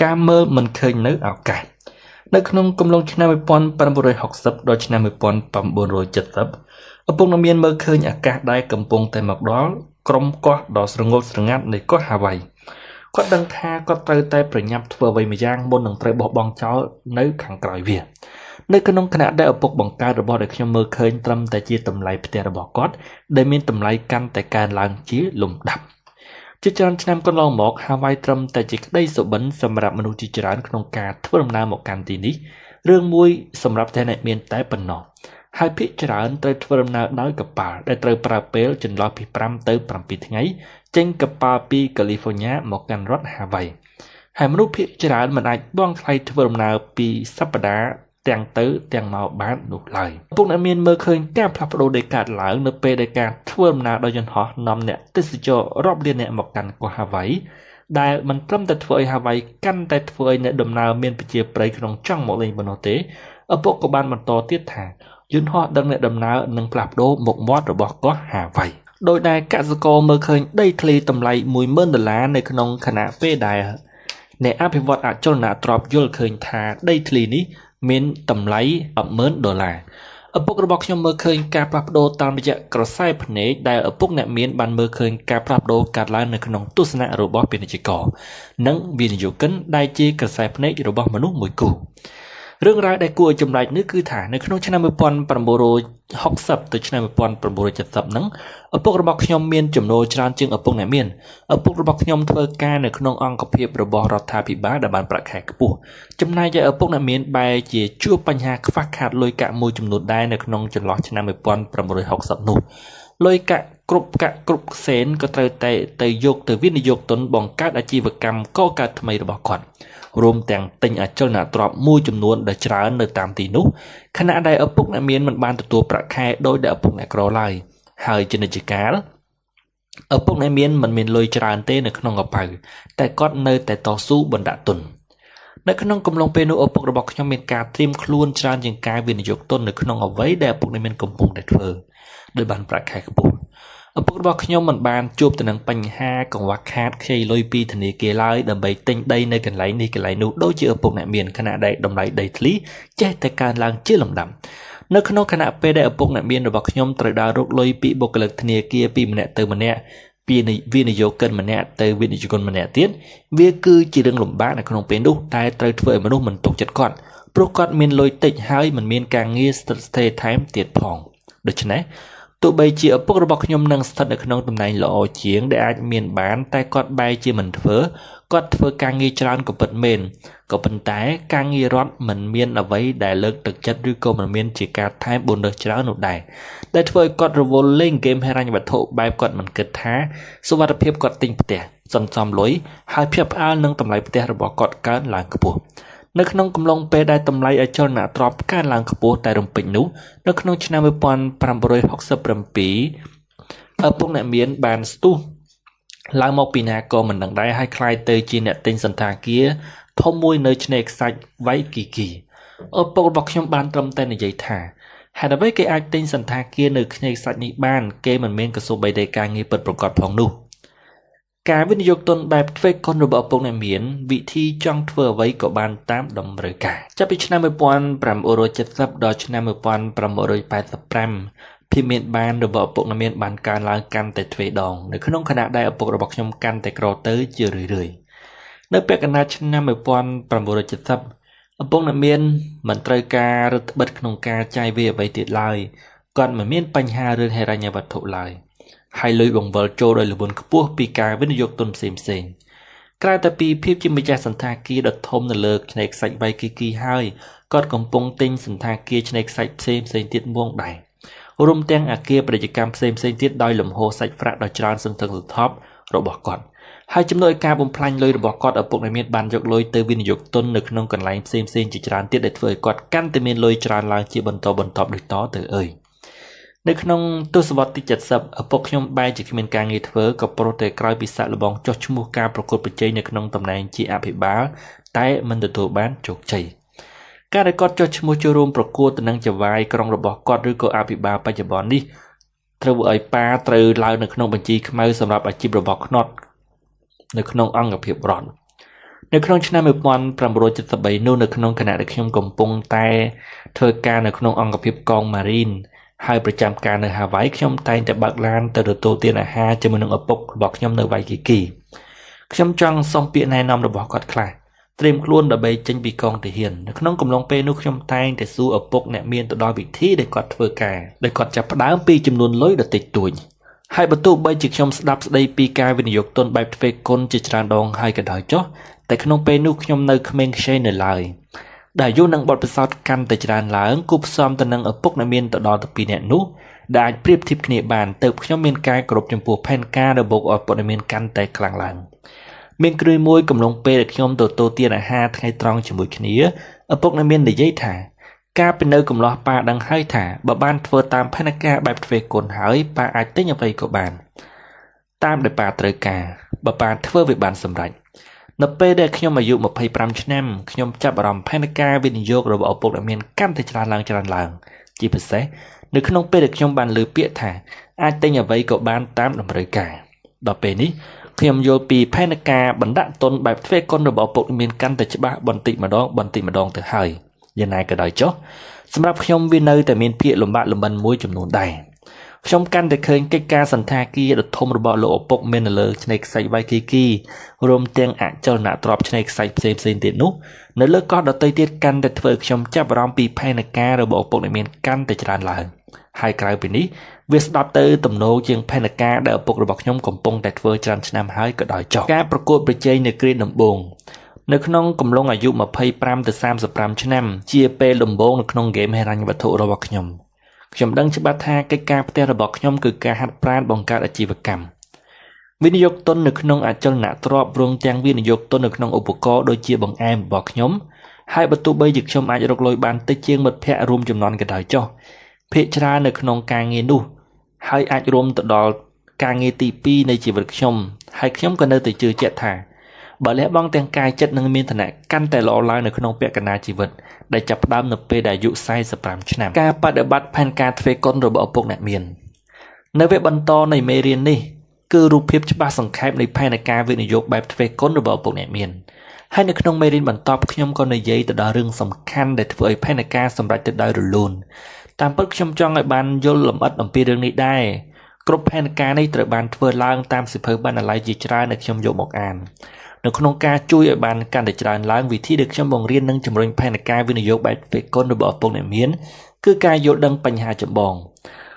ការមើលមិនឃើញនៅឱកាសនៅក្នុងកំឡុងឆ្នាំ1960ដល់ឆ្នាំ1970ឪពុកអ្នកមានមើលឃើញអាកាសដែលកំពុងតែមកដល់ក្រុមកោះដ៏ស្រងូតស្រងាត់នៃកោះហាវ៉ៃគាត់ដឹងថាគាត់ត្រូវតែប្រញាប់ធ្វើអ្វីម្យ៉ាងមុននឹងត្រូវបោះបង់ចោលនៅខាងក្រោយវានៅក្នុងខណៈដែលឪពុកបង្កើតរបស់ដែលខ្ញុំមើលឃើញត្រឹមតែជាតម្លៃផ្ទះរបស់គាត់ដែលមានតម្លៃកាន់តែកើនឡើងជាលំដាប់ជាច្រើនឆ្នាំកន្លងមកហាវ៉ៃត្រឹមតែជាក្តីសុបិនសម្រាប់មនុស្សជាច្រើនក្នុងការធ្វើដំណើរមកកាន់ទីនេះរឿងមួយសម្រាប់តែអ្នកមានតែប៉ុណ្ណោះហើយភាគច្រើនត្រូវធ្វើដំណើរដោយកប៉ាល់ដែលត្រូវប្រើពេលចន្លោះពី5ទៅ7ថ្ងៃចេញកប៉ាល់ពីកាលីហ្វ័រញ៉ាមកកាន់រដ្ឋហាវ៉ៃហើយមនុស្សភាគច្រើនមិនអាចបង់ថ្លៃធ្វើដំណើរពីសប្តាហ៍ទាំងទៅទាំងមកបាននោះឡើយពួកអ្នកមានមើលឃើញការផ្លាស់ប្ដូរដែលកើតឡើងនៅពេលដែលការធ្វើដំណើរដោយយន្តហោះនាំអ្នកទេសចររាប់លានអ្នកមកកាន់កោះហាវ៉ៃដែលមិនត្រឹមតែធ្វើឲ្យហាវ៉ៃកាន់តែធ្វើឲ្យអ្នកដំណើរមានប្រជាប្រិយក្នុងចង់មកលេងប៉ុណ្ណោះទេឪពុកក៏បានបន្តទៀតថាយន្តហោះដឹកអ្នកដំណើរនឹងផ្លាស់ប្ដូរមុខមាត់របស់កោះហាវ៉ៃដោយដែលកសិករមើលឃើញដីធ្លីតម្លៃ$10,000នៅក្នុងខណៈពេលដែលអ្នកអភិវឌ្ឍអចលនទ្រព្យយល់ឃើញថាដីធ្លីនេះមានតម្លៃ$10,000ឪពុករបស់ខ្ញុំមើលឃើញការផ្លាស់ប្ដូរតាមរយៈក្រសែភ្នែកដែលឪពុកអ្នកមានបានមើលឃើញការផ្លាស់ប្ដូរកើតឡើងនៅក្នុងទស្សនៈរបស់ពាណិជ្ជករនិងវិនិយោគិនដែលជាក្រសែភ្នែករបស់មនុស្សមួយគូរឿងរ៉ាវដែលគួរឲ្យចម្លែកនេះគឺថានៅក្នុងឆ្នាំ1960ទៅឆ្នាំ1970ហ្នឹងឪពុករបស់ខ្ញុំមានចំណូលច្រើនជាងឪពុកអ្នកមានឪពុករបស់ខ្ញុំធ្វើការនៅក្នុងអង្គភាពរបស់រដ្ឋាភិបាលដែលបានប្រាក់ខែខ្ពស់ចំណែកឯឪពុកអ្នកមានបែរជាជួបបញ្ហាខ្វះខាតលុយកាក់មួយចំនួនដែរនៅក្នុងចន្លោះឆ្នាំ1960នោះលុយកាក់គ្រប់ខ្សែនក៏ត្រូវតែទៅយកទៅវិនិយោគទុនបង្កើតអាជីវកម្មកកើតថ្មីរបស់គាត់រួមទាំងទិញអចលនទ្រព្យមួយចំនួនដែលច្រើននៅតាមទីនោះខណៈដែលឪពុកអ្នកមានមិនបានទទួលប្រាក់ខែដោយដែលឪពុកអ្នកក្រឡើយហើយជានិច្ចកាលឪពុកអ្នកមានមិនមានលុយច្រើនទេនៅក្នុងកប៉ៅតែគាត់នៅតែតស៊ូបណ្ដាក់ទុននៅក្នុងកំឡុងពេលនោះឪពុករបស់ខ្ញុំមានការត្រៀមខ្លួនច្រើនជាងការវិនិយោគទុននៅក្នុងអ្វីដែលឪពុកអ្នកមានកំពុងតែធ្វើដោយបានប្រាក់ខែខ្ពស់ឪពុករបស់ខ្ញុំមិនបានជួបទៅនឹងបញ្ហាកង្វះខាតខ្ចីលុយពីធនាគារឡើយដើម្បីទិញដីនៅកន្លែងនេះកន្លែងនោះដូចជាឪពុកអ្នកមានខណៈដែលតម្លៃដីធ្លីចេះតែកើនឡើងជាលំដាប់នៅក្នុងខណៈពេលដែលឪពុកអ្នកមានរបស់ខ្ញុំត្រូវដើររកលុយពីបុគ្គលិកធនាគារពីម្នាក់ទៅម្នាក់ពីវិនិយោគិនម្នាក់ទៅវិនិយោគិនម្នាក់ទៀតវាគឺជារឿងលំបាកនៅក្នុងពេលនោះតែត្រូវធ្វើឲ្យមនុស្សមិនទុកចិត្តគាត់ព្រោះគាត់មានលុយតិចហើយមិនមានការងារស្ថិរថែមទៀតផងដូច្នេះទោះបីជាឪពុករបស់ខ្ញុំនឹងស្ថិតនៅក្នុងតំណែងល្អជាងដែលអាចមានបានតែគាត់បែរជាមិនធ្វើគាត់ធ្វើការងារច្រើនក៏ពិតមែនក៏ប៉ុន្តែការងាររដ្ឋមិនមានអ្វីដែលលើកទឹកចិត្តឬក៏មិនមានជាការថែមបូនឺសច្រើននោះដែរដែលធ្វើឲ្យគាត់រវល់លេងហ្គេមហិរញ្ញវត្ថុបែបគាត់មិនគិតថាសុវត្ថិភាពគាត់ទិញផ្ទះសន្សំលុយហើយភ្ញាក់ផ្អើលនឹងតម្លៃផ្ទះរបស់គាត់កើនឡើងខ្ពស់នៅក្នុងកំឡុងពេលដែលតម្លៃអចលនទ្រព្យកើនឡើងខ្ពស់តែរំពេចនោះនៅក្នុងឆ្នាំ1967ឪពុកអ្នកមានបានស្ទុះឡើងមកពីណាក៏មិនដឹងដែរហើយខ្លាយទៅជាអ្នកទិញសន្តាគារធំមួយនៅឆ្នេរខ្សាច់វៃគីគីឪពុករបស់ខ្ញុំបានត្រឹមតែនិយាយថាហេតុអ្វីគេអាចទិញសន្តាគារនៅឆ្នេរខ្សាច់នេះបានគេមិនមានកសូបីតែការងារពិតប្រាកដផងនោះការវិនិយោគទុនបែបធ្វេកុនរបស់ឪពុកអ្នកមានវិធីចង់ធ្វើអ្វីក៏បានតាមតម្រូវការចាប់ពីឆ្នាំ1970ដល់ឆ្នាំ1985ភាពមានបានរបស់ឪពុកអ្នកមានបានកើនឡើងកាន់តែទ្វេដងនៅក្នុងខណៈដែលឪពុករបស់ខ្ញុំកាន់តែក្រទៅជារឿយៗនៅពាក់កណ្ដាលឆ្នាំ1970ឪពុកអ្នកមានមិនត្រូវការរឹតបន្តឹងក្នុងការចាយវាយអ្វីទៀតឡើយគាត់មិនមានបញ្ហារឿងហិរញ្ញវត្ថុឡើយហើយលុយបង្វិលចូលដោយល្បឿនខ្ពស់ពីការវិនិយោគទុនផ្សេងៗក្រៅតែពីភាពជាម្ចាស់សន្តាគារដ៏ធំនៅលើឆ្នេរខ្សាច់វៃគីគីហើយគាត់កំពុងទិញសន្តាគារឆ្នេរខ្សាច់ផ្សេងៗទៀតមកដែររួមទាំងអគារពាណិជ្ជកម្មផ្សេងៗទៀតដោយលំហូរសាច់ប្រាក់ដ៏ច្រើនសន្ធឹកសន្ធាប់របស់គាត់ហើយជំនួយការបំផ្លាញលុយរបស់គាត់ឪពុកអ្នកមានបានយកលុយទៅវិនិយោគទុននៅក្នុងកន្លែងផ្សេងៗជាច្រើនទៀតដែលធ្វើឲ្យគាត់កាន់តែមានលុយច្រើនឡើងជាបន្តបន្ទាប់ដូចតទៅនៅក្នុងទសវត្សរ៍ទី70ឪពុកខ្ញុំបែរជាគ្មានការងារធ្វើក៏ប្រុសតែក្រោយពីសាក់លបងចុះឈ្មោះការប្រកួតប្រជែងនៅក្នុងតំណែងជាអភិបាលតែមិនទទួលបានជោគជ័យការដែលគាត់ចុះឈ្មោះចូលរួមប្រកួតទៅនឹងចវាយក្រុងរបស់គាត់ឬក៏អភិបាលបច្ចុប្បន្ននេះត្រូវឲ្យប៉ាត្រូវឡើងនៅក្នុងបញ្ជីខ្មៅសម្រាប់អាជីពរបស់ខ្នាតនៅក្នុងអង្គភាពរដ្ឋ នៅក្នុងឆ្នាំ1973នោះនៅក្នុងគណៈដែលខ្ញុំកំពុងតែធ្វើការនៅក្នុងអង្គភាពកងម៉ារីនហើយប្រចាំការនៅហាវ៉ៃខ្ញុំតែងតែបើកឡានទៅទទួលទានអាហារជាមួយនឹងឪពុករបស់ខ្ញុំនៅវ៉ៃគីគីខ្ញុំចង់សុំពាក្យណែនាំរបស់គាត់ខ្លះត្រៀមខ្លួនដើម្បីចេញពីកងទាហាននៅក្នុងកំឡុងពេលនោះខ្ញុំតែងតែសួរឪពុកអ្នកមានទៅដល់វិធីដែលគាត់ធ្វើការដែលគាត់ចាប់ផ្ដើមពីចំនួនលុយដ៏តិចតួចហើយបើទោះបីជាខ្ញុំស្ដាប់ស្ដីពីការវិនិយោគទុនបែបទ្វេគុណជាច្រើនដងហើយក៏ដោយចុះតែក្នុងពេលនោះខ្ញុំនៅក្មេងខ្ចីនៅឡើយដែលយូរនឹងបទពិសោធន៍កាន់តែច្រើនឡើងគូផ្សំទៅនឹងឪពុកអ្នកមានទៅដល់12នាក់នោះដែលអាចប្រៀបធៀបគ្នាបានទៅខ្ញុំមានការគោរពចំពោះផែនការរបស់ឪពុកអ្នកមានកាន់តែខ្លាំងឡើងមានគ្រាមួយកំឡុងពេលដែលខ្ញុំទទួលទានអាហារថ្ងៃត្រង់ជាមួយគ្នាឪពុកអ្នកមាននិយាយថាការពីនៅកំឡោះប៉ាដឹងហើយថាបើបានធ្វើតាមផែនការបែបទ្វេគុណហើយប៉ាអាចទិញអ្វីក៏បានតាមដែលប៉ាត្រូវការបើប៉ាធ្វើវាបានសម្រេចនៅពេលដែលខ្ញុំអាយុ25ឆ្នាំខ្ញុំចាប់អារម្មណ៍ផែនការវិនិយោគរបស់ឪពុកអ្នកមានកាន់តែច្រើនឡើងជាពិសេសនៅក្នុងពេលដែលខ្ញុំបានលើពាក្យថាអាចទិញអ្វីក៏បានតាមតម្រូវការដល់ពេលនេះខ្ញុំយល់ពីផែនការបណ្ដាក់ទុនបែបទ្វេគុណរបស់ឪពុកអ្នកមានកាន់តែច្បាស់បន្តិចម្ដងទៅហើយយ៉ាងណាក៏ដោយចុះសម្រាប់ខ្ញុំវានៅតែមានភាគលំបាកលំបិនមួយចំនួនដែរខ្ញុំកាន់តែឃើញកិច្ចការសន្តាគារដ៏ធំរបស់លោកឪពុកមាននៅលើឆ្នេរខ្សាច់វ៉ៃគីគីរួមទាំងអចលនទ្រព្យឆ្នេរខ្សាច់ផ្សេងទៀតនោះនៅលើកោះដទៃទៀតកាន់តែធ្វើខ្ញុំចាប់អារម្មណ៍ពីផែនការរបស់ឪពុកអ្នកមានកាន់តែច្រើនឡើងហើយក្រៅពីនេះវាស្ដាប់ទៅទំនោរជាងផែនការដែលឪពុករបស់ខ្ញុំកំពុងតែធ្វើច្រើនឆ្នាំហើយក៏ដោយចុះការប្រកួតប្រជែងនៅគ្រាដំបូងនៅក្នុងកំឡុងអាយុ25ទៅ35ឆ្នាំជាពេលដំបូងនៅក្នុងហ្គេមហិរញ្ញវត្ថុរបស់ខ្ញុំដឹងច្បាស់ថាកិច្ចការផ្ទះរបស់ខ្ញុំគឺការហាត់ប្រាណបង្កើតអាជីវកម្មវិនិយោគទុននៅក្នុងអចលនទ្រព្យរួមទាំងវិនិយោគទុននៅក្នុងឧបករណ៍ដូចជាបង្អែមរបស់ខ្ញុំហើយបើទោះបីជាខ្ញុំអាចរកលុយបានតិចជាងមិត្តភ័ក្តិរួមចំនួនក៏ដោយចុះភាគច្រើននៅក្នុងការងារនោះហើយអាចរួមទៅដល់ការងារទី2នៃជីវិតខ្ញុំហើយខ្ញុំក៏នៅតែជឿជាក់ថាបើលះបង់ទាំងកាយចិត្តនឹងមានឋានៈកាន់តែល្អឡើងនៅក្នុងពាក់កណ្ដាលជីវិតដែលចាប់ផ្ដើមនៅពេលដែលអាយុ45ឆ្នាំការបដិបត្តិផែនការទ្វេគុណរបស់ឪពុកអ្នកមាននៅវគ្គបន្តនៃមេរៀននេះគឺរូបភាពច្បាស់សង្ខេបនៃផែនការវិនិយោគបែបទ្វេគុណរបស់ឪពុកអ្នកមានហើយនៅក្នុងមេរៀនបន្តខ្ញុំក៏និយាយទៅដល់រឿងសំខាន់ដែលធ្វើឲ្យផែនការសម្រេចទៅដោយរលូនតាមពិតខ្ញុំចង់ឲ្យបានយល់លម្អិតអំពីរឿងនេះដែរគ្រប់ផែនការនេះត្រូវបានធ្វើឡើងតាមសៀវភៅបណ្ណាល័យជាច្រើនដែលខ្ញុំយកមកអាននៅក្នុងការជួយឲ្យបានកាន់តែច្រើនឡើងវិធីដែលខ្ញុំបង្រៀននិងជំរុញផែនការវិនិយោគបែបទ្វេគុណរបស់ឪពុកអ្នកមានគឺការយល់ដឹងបញ្ហាចម្បង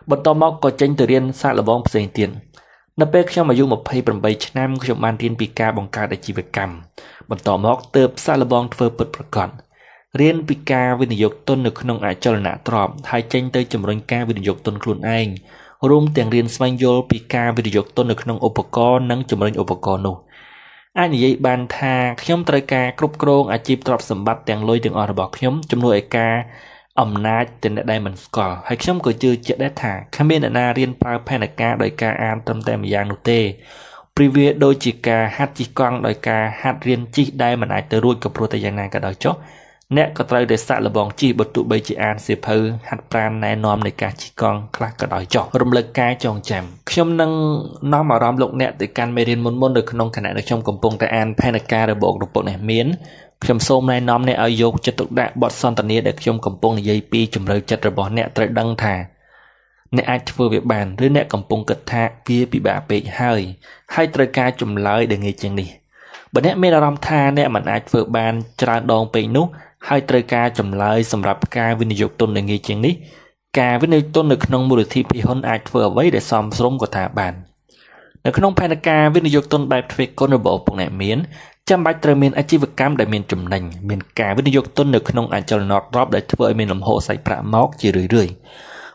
បន្តមកក៏ចេញទៅរៀនសាកល្បងផ្សេងទៀតនៅពេលខ្ញុំអាយុ28ឆ្នាំខ្ញុំបានរៀនពីការបង្កើតអាជីវកម្មបន្តមកទើបសាកល្បងធ្វើពិតប្រាកដរៀនពីការវិនិយោគទុននៅក្នុងអចលនទ្រព្យហើយចេញទៅជំរុញការវិនិយោគទុនខ្លួនឯងរួមទាំងរៀនស្វែងយល់ពីការវិនិយោគទុននៅក្នុងឧបករណ៍និងជំរុញឧបករណ៍នោះអាចនិយាយបានថាខ្ញុំត្រូវការគ្រប់គ្រងអាជីពទ្រព្យសម្បត្តិទាំងលុយទាំងអស់របស់ខ្ញុំជំនួសឲ្យការអំណាចទៅអ្នកដែលមិនស្គាល់ហើយខ្ញុំក៏ជឿជាក់ដែរថាគ្មានអ្នកណារៀនប្រើផែនការដោយការអានត្រឹមតែម្យ៉ាងនោះទេព្រោះវាដូចជាការហាត់ជិះកង់ដោយការហាត់រៀនជិះដែលមិនអាចទៅរួចក៏ព្រោះតែយ៉ាងណាក៏ដោយចុះអ្នកក៏ត្រូវតែសាកល្បងជិះបើទោះបីជាអានសៀវភៅហាត់ប្រាណណែនាំនៃការជិះកង់ខ្លះក៏ដោយចុះរំលឹកការចងចាំខ្ញុំនឹងនាំអារម្មណ៍លោកអ្នកទៅកាន់មេរៀនមុននៅក្នុងខណៈដែលខ្ញុំកំពុងតែអានផែនការរបស់ឪពុកអ្នកមានខ្ញុំសូមណែនាំអ្នកឲ្យយកចិត្តទុកដាក់បទសន្ទនាដែលខ្ញុំកំពុងនិយាយពីជំរឿចិត្តរបស់អ្នកត្រូវដឹងថាអ្នកអាចធ្វើវាបានឬអ្នកកំពុងគិតថាវាពិបាកពេកហើយត្រូវការចម្លើយដែលងាយជាងនេះបើអ្នកមានអារម្មណ៍ថាអ្នកមិនអាចធ្វើបានច្រើនដងពេកនោះហើយត្រូវការចម្លើយសម្រាប់ការវិនិយោគទុនដែលងាយជាងនេះការវិនិយោគទុននៅក្នុងមូលនិធិភាគហ៊ុនអាចធ្វើអ្វីដែលសមស្របក៏ថាបាននៅក្នុងផែនការវិនិយោគទុនបែបទ្វេគុណរបស់ឪពុកអ្នកមានចាំបាច់ត្រូវមានអាជីវកម្មដែលមានចំណេញមានការវិនិយោគទុននៅក្នុងអចលនទ្រព្យដែលធ្វើឲ្យមានលំហូរសាច់ប្រាក់មកជារឿយៗ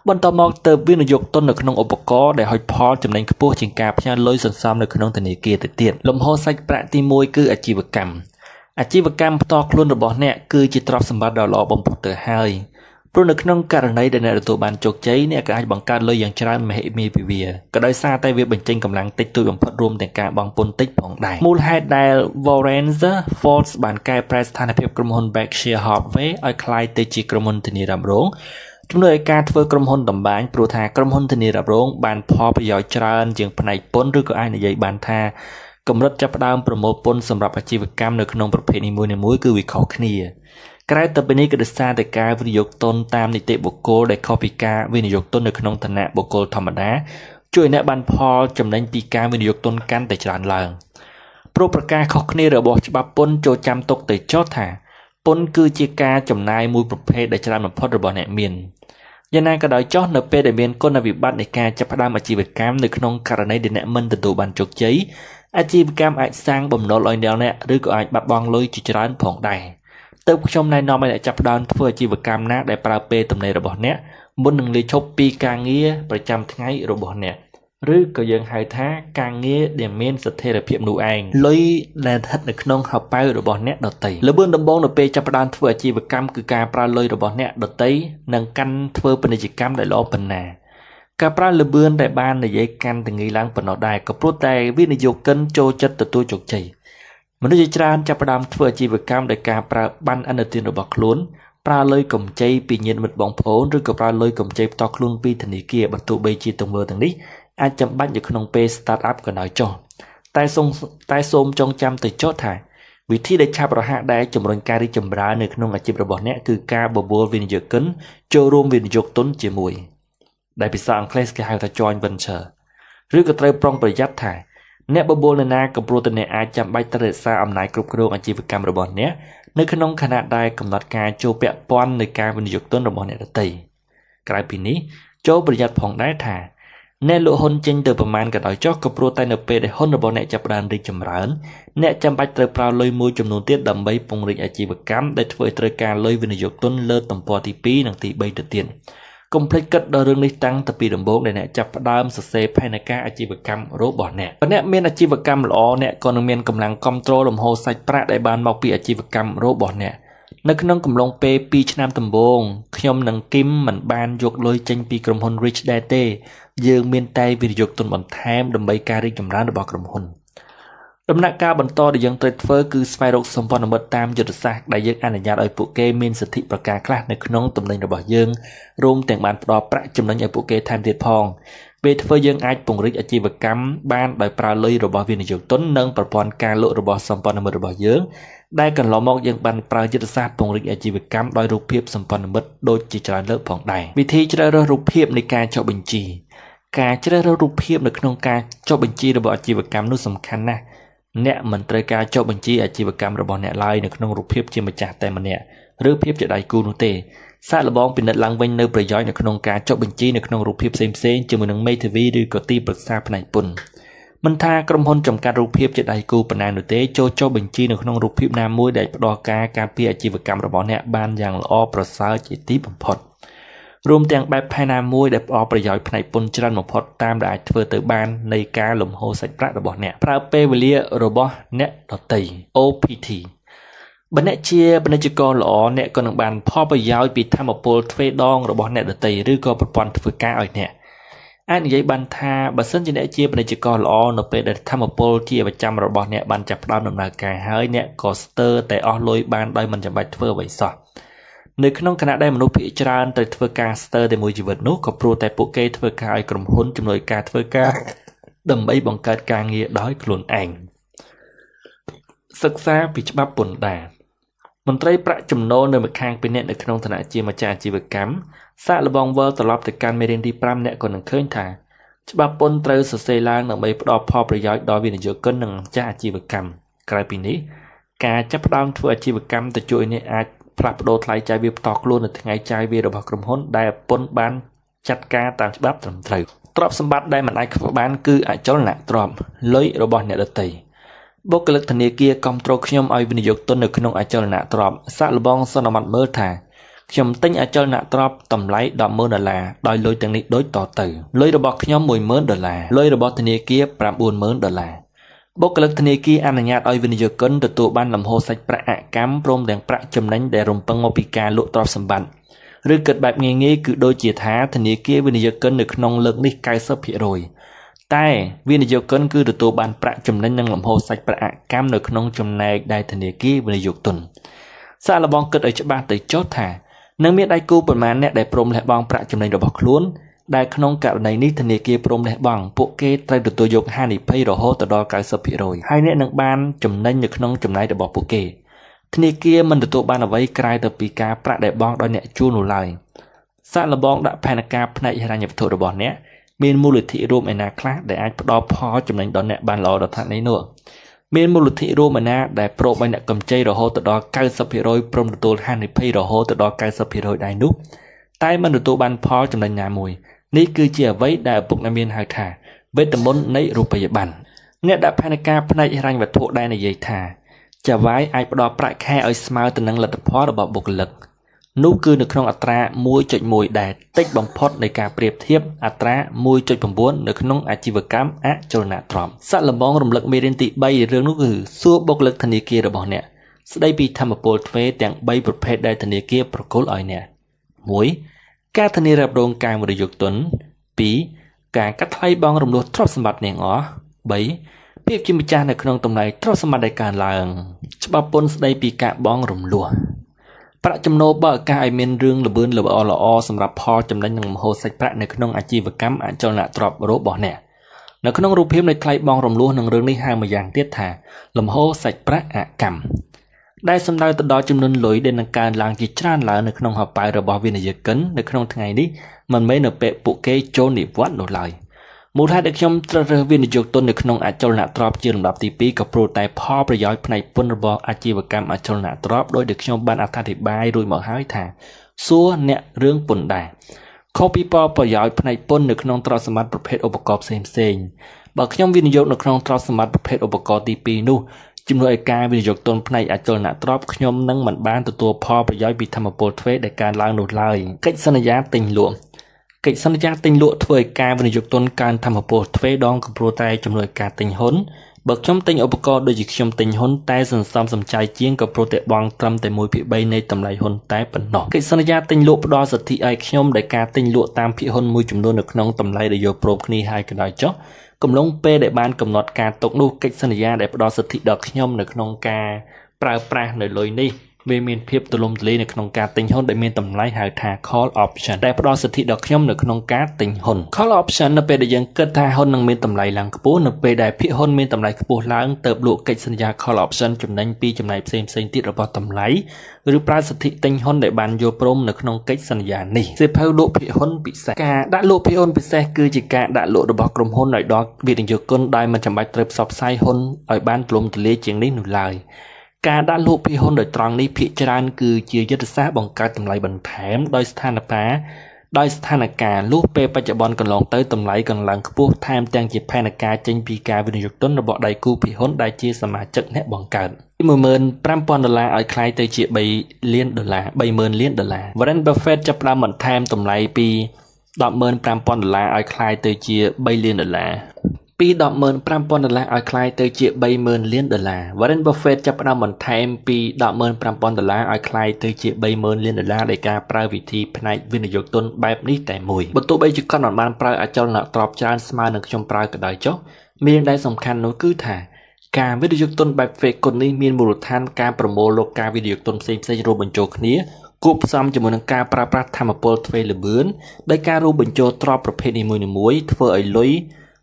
បន្តមកទើបវិនិយោគទុននៅក្នុងឧបករណ៍ដែលហុចផលចំណេញខ្ពស់ជាងការផ្ញើលុយសន្សំនៅក្នុងធនាគារទៅទៀតលំហូរសាច់ប្រាក់ទី1គឺអាជីវកម្មផ្ទាល់ខ្លួនរបស់អ្នកគឺជាទ្រព្យសម្បត្តិដ៏ល្អបំផុតទៅហើយព្រោះនៅក្នុងករណីដែលអ្នកទទួលបានជោគជ័យអ្នកក៏អាចបង្កើតលុយយ៉ាងច្រើនមហិមាពីវាក៏ដោយសារតែវាបញ្ចេញកម្លាំងតិចតួចបំផុតរួមទាំងការបង់ពន្ធតិចផងដែរមូលហេតុដែល Warren Buffett បានកែប្រែស្ថានភាពក្រុមហ៊ុន Berkshire Hathaway ឲ្យក្លាយទៅជាក្រុមហ៊ុនធានារ៉ាប់រងជំនួយឲ្យការធ្វើក្រុមហ៊ុនតម្បាញព្រោះថាក្រុមហ៊ុនធានារ៉ាប់រងបានផលប្រយោជន៍ច្រើនជាងផ្នែកពន្ធឬក៏អាចនិយាយបានថា កម្រិតចាប់ផ្ដើមប្រមូលពន្ធសម្រាប់អាជីវកម្មនៅក្នុងប្រភេទនីមួយៗគឺវាខុសគ្នាក្រៅទៅពីនេះក៏ដោយសារតែការវិនិយោគទុនតាមនីតិបុគ្គលដែលខុសពីការវិនិយោគទុននៅក្នុងឋានៈបុគ្គលធម្មតាជួយអ្នកបានផលចំណេញពីការវិនិយោគទុនកាន់តែច្រើនឡើងព្រោះប្រការខុសគ្នារបស់ច្បាប់ពន្ធចូលចាំទុកទៅចោទថាពន្ធគឺជាការចំណាយមួយប្រភេទដែលច្រើនបំផុតរបស់អ្នកមានយ៉ាងណាក៏ដោយចោះនៅពេលដែលមានគុណវិបត្តិនៃការចាប់ផ្ដើមអាជីវកម្មនៅក្នុងករណីដែលអ្នកមិនទទួលបានជោគជ័យអាជីវកម្មអាចសាងបំណុលឲ្យអ្នកឬក៏អាចបាត់បង់លុយជាច្រើនផងដែរទើបខ្ញុំណែនាំឲ្យអ្នកចាប់ផ្ដើមធ្វើអាជីវកម្មណាដែលប្រើពេលទំនេររបស់អ្នកមុននឹងលាឈប់ពីការងារប្រចាំថ្ងៃរបស់អ្នកឬក៏យើងហៅថាការងារដែលមានស្ថិរភាពនោះឯងលុយដែលស្ថិតនៅក្នុងហោប៉ៅរបស់អ្នកដទៃល្បឿនដំបូងនៅពេលចាប់ផ្ដើមធ្វើអាជីវកម្មគឺការប្រើលុយរបស់អ្នកដទៃនិងកាន់ធ្វើពាណិជ្ជកម្មដែលល្អប៉ុណ្ណាការប្រើល្បឿនដែលបាននិយាយកាន់តែងាយឡើងប៉ុណ្ណោះដែរក៏ព្រោះតែវិនិយោគិនចូលចិត្តទទួលជោគជ័យមនុស្សជាច្រើនចាប់ផ្ដើមធ្វើអាជីវកម្មដោយការប្រើបណ្ណឥណទានរបស់ខ្លួនប្រើលុយកម្ចីពីញាតិមិត្តបងប្អូនឬក៏ប្រើលុយកម្ចីផ្ទាល់ខ្លួនពីធនាគារបើទោះបីជាទង្វើទាំងនេះអាចចាំបាច់នៅក្នុងពេល start up ក៏ដោយចុះតែសូមចងចាំទៅចុះថាវិធីដែលឆាប់រហ័សដែលជំរុញការរីកចម្រើននៅក្នុងអាជីពរបស់អ្នកគឺការបបួលវិនិយោគិនចូលរួមវិនិយោគទុនជាមួយដែលភាសាអង់គ្លេសគេហៅថា joint venture ឬក៏ត្រូវប្រុងប្រយ័ត្នថាអ្នកបបួលនរណាក៏ព្រោះតែអ្នកអាចចាំបាច់ត្រូវរក្សាអំណាចគ្រប់គ្រងអាជីវកម្មរបស់អ្នកនៅក្នុងខណៈដែលកំណត់ការចូលពាក់ព័ន្ធនៃការវិនិយោគទុនរបស់អ្នកដទៃក្រៅពីនេះចូលប្រយ័ត្នផងដែរថាអ្នកលក់ហ៊ុនចេញទៅប្រមាណក៏ដោយចុះក៏ព្រោះតែនៅពេលដែលហ៊ុនរបស់អ្នកចាប់ផ្ដើមរីកចម្រើនអ្នកចាំបាច់ត្រូវប្រើលុយមួយចំនួនទៀតដើម្បីពង្រីកអាជីវកម្មដែលធ្វើឲ្យត្រូវការលុយវិនិយោគទុនលើទំព័រទី2និងទី3ទៅទៀតកុំភ្លេចគិតដល់រឿងនេះតាំងពីដំបូងដែលអ្នកចាប់ផ្ដើមសរសេរផែនការអាជីវកម្មរបស់អ្នកបើអ្នកមានអាជីវកម្មល្អអ្នកក៏នឹងមានកម្លាំងគ្រប់គ្រងលំហូរសាច់ប្រាក់ដែលបានមកពីអាជីវកម្មរបស់អ្នកនៅក្នុងកំឡុងពេល2ឆ្នាំដំបូងខ្ញុំនិងគឹមមិនបានយកលុយចេញពីក្រុមហ៊ុន Rich ដែរទេយើងមានតែវិនិយោគទុនបន្ថែមដើម្បីការរីកចម្រើនរបស់ក្រុមហ៊ុនដំណាក់កាលបន្តដែលយើងត្រូវធ្វើគឺស្វែងរកសម្ព័ន្ធមិត្តតាមយុទ្ធសាស្ត្រដែលយើងអនុញ្ញាតឲ្យពួកគេមានសិទ្ធិប្រការខ្លះនៅក្នុងទំនិញរបស់យើងរួមទាំងបានផ្ដល់ប្រាក់ចំណេញឲ្យពួកគេថែមទៀតផងពេលធ្វើយើងអាចពង្រីកអាជីវកម្មបានដោយប្រើលុយរបស់វិនិយោគទុននិងប្រព័ន្ធការលក់របស់សម្ព័ន្ធមិត្តរបស់យើងដែលកន្លងមកយើងបានប្រើយុទ្ធសាស្ត្រពង្រីកអាជីវកម្មដោយរូបភាពសម្ព័ន្ធមិត្តដូចជាច្រើនលើកផងដែរវិធីជ្រើសរើសរូបភាពនៃការចុះបញ្ជីការជ្រើសរើសរូបភាពនៅក្នុងការចុះបញ្ជីរបស់អាជីវកម្មនោះសំខាន់ណាស់អ្នកមិនត្រូវការចុះបញ្ជីអាជីវកម្មរបស់អ្នកឡើយនៅក្នុងរូបភាពជាម្ចាស់តែម្នាក់ឬភាពជាដៃគូនោះទេសាកល្បងពិនិត្យឡើងវិញនៅប្រយោជន៍នៅក្នុងការចុះបញ្ជីនៅក្នុងរូបភាពផ្សេងៗជាមួយនឹងមេធាវីឬក៏ទីប្រឹក្សាផ្នែកពន្ធមិនថាក្រុមហ៊ុនចំកាត់រូបភាពជាដៃគូប៉ុណ្ណានោះទេចូលចុះបញ្ជីនៅក្នុងរូបភាពណាមួយដែលផ្ដល់ការពារអាជីវកម្មរបស់អ្នកបានយ៉ាងល្អប្រសើរជាទីបំផុតរួមទាំងបែបផែនណាមួយដែលផ្ដល់ប្រយោជន៍ផ្នែកពន្ធច្រើនបំផុតតាមដែលអាចធ្វើទៅបាននៃការលំហូរសាច់ប្រាក់របស់អ្នកប្រើពេលវេលារបស់អ្នកដទៃ OPT បើអ្នកជាពាណិជ្ជករល្អអ្នកក៏នឹងបានផលប្រយោជន៍ពីធម៌ពលទ្វេដងរបស់អ្នកដទៃឬក៏ប្រព័ន្ធធ្វើការឲ្យអ្នកអាចនិយាយបានថាបើសិនជាអ្នកជាពាណិជ្ជករល្អនៅពេលដែលធម៌ពលជាប្រចាំរបស់អ្នកបានចាប់ផ្ដើមដំណើរការហើយអ្នកក៏ស្ទើរតែអស់លុយបានដោយមិនចាំបាច់ធ្វើអ្វីសោះនៅក្នុងខណៈដែលមនុស្សភាគច្រើនត្រូវធ្វើការស្ទើរតែមួយជីវិតនោះក៏ព្រោះតែពួកគេធ្វើការឲ្យក្រុមហ៊ុនជំនួយការធ្វើការដើម្បីបង្កើតការងារដោយខ្លួនឯងសិក្សាពីច្បាប់ពន្ធដារមន្ត្រីប្រាក់ចំណូលនៅម្ខាងពីអ្នកនៅក្នុងឋានៈជាម្ចាស់អាជីវកម្មសាកល្បងវិលត្រឡប់ទៅកាន់មេរៀនទី5អ្នកក៏នឹងឃើញថាច្បាប់ពន្ធត្រូវសរសេរឡើងដើម្បីផ្ដល់ផលប្រយោជន៍ដល់វិនិយោគិននិងម្ចាស់អាជីវកម្មក្រៅពីនេះការចាប់ផ្ដើមធ្វើអាជីវកម្មទៅជួយអ្នកអាចផ្លាស់ប្ដូរថ្លៃចាយវាផ្ទាល់ខ្លួននៅថ្ងៃចាយវារបស់ក្រុមហ៊ុនដែលពន្ធបានចាត់ការតាមច្បាប់ត្រឹមត្រូវទ្រព្យសម្បត្តិដែលមិនអាចខ្វះបានគឺអចលនទ្រព្យលុយរបស់អ្នកដទៃបុគ្គលិកធនាគារគាំទ្រខ្ញុំឲ្យវិនិយោគទុននៅក្នុងអចលនទ្រព្យសាកល្បងសន្មតមើលថាខ្ញុំទិញអចលនទ្រព្យតម្លៃ$10,000ដោយលុយទាំងនេះដូចតទៅលុយរបស់ខ្ញុំ$10,000លុយរបស់ធនាគារ$90,000បុគ្គលិកធនាគារអនុញ្ញាតឲ្យវិនិយោគិនទទួលបានលំហូរសាច់ប្រាក់អកម្មព្រមទាំងប្រាក់ចំណេញដែលរំពឹងមកពីការលក់ទ្រព្យសម្បត្តិឬគិតបែបងាយៗគឺដូចជាថាធនាគារវិនិយោគិននៅក្នុងលើកនេះ 90% តែវិនិយោគិនគឺទទួលបានប្រាក់ចំណេញនិងលំហូរសាច់ប្រាក់អកម្មនៅក្នុងចំណែកដែលធនាគារវិនិយោគទុនសាកល្បងគិតឲ្យច្បាស់ទៅចុះថានឹងមានដៃគូប៉ុន្មានអ្នកដែលព្រមលះបង់ប្រាក់ចំណេញរបស់ខ្លួន ដែលក្នុងករណីនេះធនាគារព្រមលះបង់ពួកគេត្រូវទទួលយកហានិភ័យរហូតដល់ 90% ហើយអ្នកនឹងបានចំណេញនៅក្នុងចំណាយរបស់ពួកគេធនាគារមិនទទួលបានអ្វីក្រៅទៅពីការប្រាក់ដែលបង់ដោយអ្នកជួលនោះឡើយសាកល្បងដាក់ផែនការផ្នែកហិរញ្ញវត្ថុរបស់អ្នកមានមូលនិធិរួមឯណាខ្លះដែលអាចផ្ដល់ផលចំណេញដល់អ្នកបានល្អដល់ថ្នាក់នេះនោះមានមូលនិធិរួមឯណាដែលព្រមឲ្យអ្នកកម្ចីរហូតដល់ 90% ព្រមទទួលហានិភ័យរហូតដល់ 90% ដែរនោះតែមិនទទួលបានផលចំណេញណាមួយនេះគឺជាអ្វីដែលឪពុកអ្នកមានហៅថាវេទមន្តនៃរូបិយប័ណ្ណអ្នកដាក់ផែនការផ្នែកហិរញ្ញវត្ថុដែលនិយាយថាចាវាយអាចផ្ដល់ប្រាក់ខែឲ្យស្មើទៅនឹងលទ្ធផលរបស់បុគ្គលិកនោះគឺនៅក្នុងអត្រា 1.1 ដែលតិចបំផុតនៃការប្រៀបធៀបអត្រា 1.9 នៅក្នុងអាជីវកម្មអចលនទ្រព្យសាក់លបងរំលឹកមេរៀនទី3រឿងនោះគឺសួរបុគ្គលិកធនាគាររបស់អ្នកស្ដីពីធម្មពលទ្វេទាំង3ប្រភេទដែលធនាគារប្រគល់ឲ្យអ្នក 1. ការធានារ៉ាប់រងការវិនិយោគទុន 2. ការកាត់ថ្លៃបង់រំលោះទ្រព្យសម្បត្តិនាងអស់ 3. ភាពជាម្ចាស់នៅក្នុងតម្លៃទ្រព្យសម្បត្តិដែលកើនឡើងច្បាប់ពន្ធស្ដីពីការបង់រំលោះប្រាក់ចំណូលបើឱកាសឲ្យមានរឿងល្បឿនល្អសម្រាប់ផលចំណេញនិងមហូរសាច់ប្រាក់នៅក្នុងអាជីវកម្មអចលនទ្រព្យរបស់អ្នកនៅក្នុងរូបភាពនៃថ្លៃបង់រំលោះនឹងរឿងនេះហៅម្យ៉ាងទៀតថាលំហូរសាច់ប្រាក់អកម្មដែលសំដៅទៅដល់ចំនួនលុយដែលនឹងកើនឡើងជាច្រើនឡើងនៅក្នុងហោប៉ៅរបស់វិនិយោគិននៅក្នុងថ្ងៃនេះមិនមែននៅពេលពួកគេចូលនិវត្តន៍នោះឡើយមូលហេតុដែលខ្ញុំត្រូវរើសវិនិយោគទុននៅក្នុងអចលនទ្រព្យជាលំដាប់ទី2ក៏ព្រោះតែផលប្រយោជន៍ផ្នែកពន្ធរបស់អាជីវកម្មអចលនទ្រព្យដោយដែលខ្ញុំបានអត្ថាធិប្បាយរួចមកហើយថាសួរអ្នករឿងពន្ធដែរខុសពីផលប្រយោជន៍ផ្នែកពន្ធនៅក្នុងទ្រព្យសម្បត្តិប្រភេទឧបករណ៍ផ្សេងៗបើខ្ញុំវិនិយោគនៅក្នុងទ្រព្យសម្បត្តិប្រភេទឧបករណ៍ទី2នោះជំនួយឲ្យការវិនិយោគទុនផ្នែកអចលនទ្រព្យខ្ញុំនឹងមិនបានទទួលផលប្រយោជន៍ពីធម្មពលទ្វេដែលកើនឡើងនោះឡើយកិច្ចសន្យាទិញលក់កិច្ចសន្យាទិញលក់ធ្វើឲ្យការវិនិយោគទុនកើនធម្មពលទ្វេដងកំព្រួតែជំនួយការទិញហ៊ុនបើខ្ញុំទិញឧបករណ៍ដូចជាខ្ញុំទិញហ៊ុនតែសន្សំសំចៃជាងក៏ព្រោះតែបង់ត្រឹមតែ 1/3 នៃតម្លៃហ៊ុនតែប៉ុណ្ណោះកិច្ចសន្យាទិញលក់ផ្ដល់សិទ្ធិឲ្យខ្ញុំដែលការទិញលក់តាមភាគហ៊ុនមួយចំនួននៅក្នុងតម្លៃដែលយកព្រមគ្នាហើយក៏ដោយចុះកំឡុងពេលដែលបានកំណត់ការទុកនោះកិច្ចសន្យាដែលផ្ដល់សិទ្ធិដល់ខ្ញុំនៅក្នុងការប្រើប្រាស់នៅលុយនេះវាមានភាពទូលំទូលាយនៅក្នុងការទិញហ៊ុនដែលមានតម្លៃហៅថា call option ដែលផ្ដល់សិទ្ធិដល់ខ្ញុំនៅក្នុងការទិញហ៊ុន call option នៅពេលដែលយើងគិតថាហ៊ុននឹងមានតម្លៃឡើងខ្ពស់នៅពេលដែលភាគហ៊ុនមានតម្លៃខ្ពស់ឡើងទៅលក់កិច្ចសន្យា call option ចំណេញពីចំណែកផ្សេងៗទៀតរបស់តម្លៃឬប្រើសិទ្ធិទិញហ៊ុនដែលបានយកព្រមនៅក្នុងកិច្ចសន្យានេះសៀវភៅលក់ភាគហ៊ុនពិសេសការដាក់លក់ភាគហ៊ុនពិសេសគឺជាការដាក់លក់របស់ក្រុមហ៊ុនឲ្យដល់វិនិយោគិនដោយមិនចាំបាច់ត្រូវផ្សព្វផ្សាយហ៊ុនឲ្យបានទូលំទូលាយជាងនេះនោះឡើយការដាក់លក់ភាគហ៊ុនដោយត្រង់នេះភាគច្រើនគឺជាយុទ្ធសាស្ត្របង្កើតតម្លៃបន្ថែមដោយស្ថានភាពលុះពេលបច្ចុប្បន្នកន្លងទៅតម្លៃកើនឡើងខ្ពស់ថែមទាំងជាផែនការចេញពីការវិនិយោគទុនរបស់ដៃគូភាគហ៊ុនដែលជាសមាជិកអ្នកបង្កើត$15,000ឲ្យคล้ายទៅជា$3 លាន$30,000 លានWarren Buffett ចាប់ផ្ដើមបន្ថែមតម្លៃពី$15,000ឲ្យคล้ายទៅជា$3 លានពី$15,000ឲ្យคล้ายទៅជា$30,000 លានWarren Buffett ចាប់ផ្ដើមបន្ថែមពី$15,000ឲ្យคล้ายទៅជា$30,000 លានដោយការប្រើវិធីផ្នែកវិនិយោគទុនបែបនេះតែមួយបើទោះបីជាគាត់មិនបានប្រើអចលនទ្រព្យច្រើនស្មើនឹងខ្ញុំប្រើក៏ដោយចុះមានដែលសំខាន់នោះគឺថាការវិនិយោគទុនបែប fake គុណនេះមានមូលដ្ឋានការប្រមូលលោកការវិនិយោគទុនផ្សេងៗរួមបញ្ចូលគ្នាគួបផ្សំជាមួយនឹងការប្រើប្រាស់ធម្មពលទ្វេល្បឿនដោយការរួមបញ្ចូលទ្រព្យប្រភេទនីមួយៗធ្វើឲ្យលុយ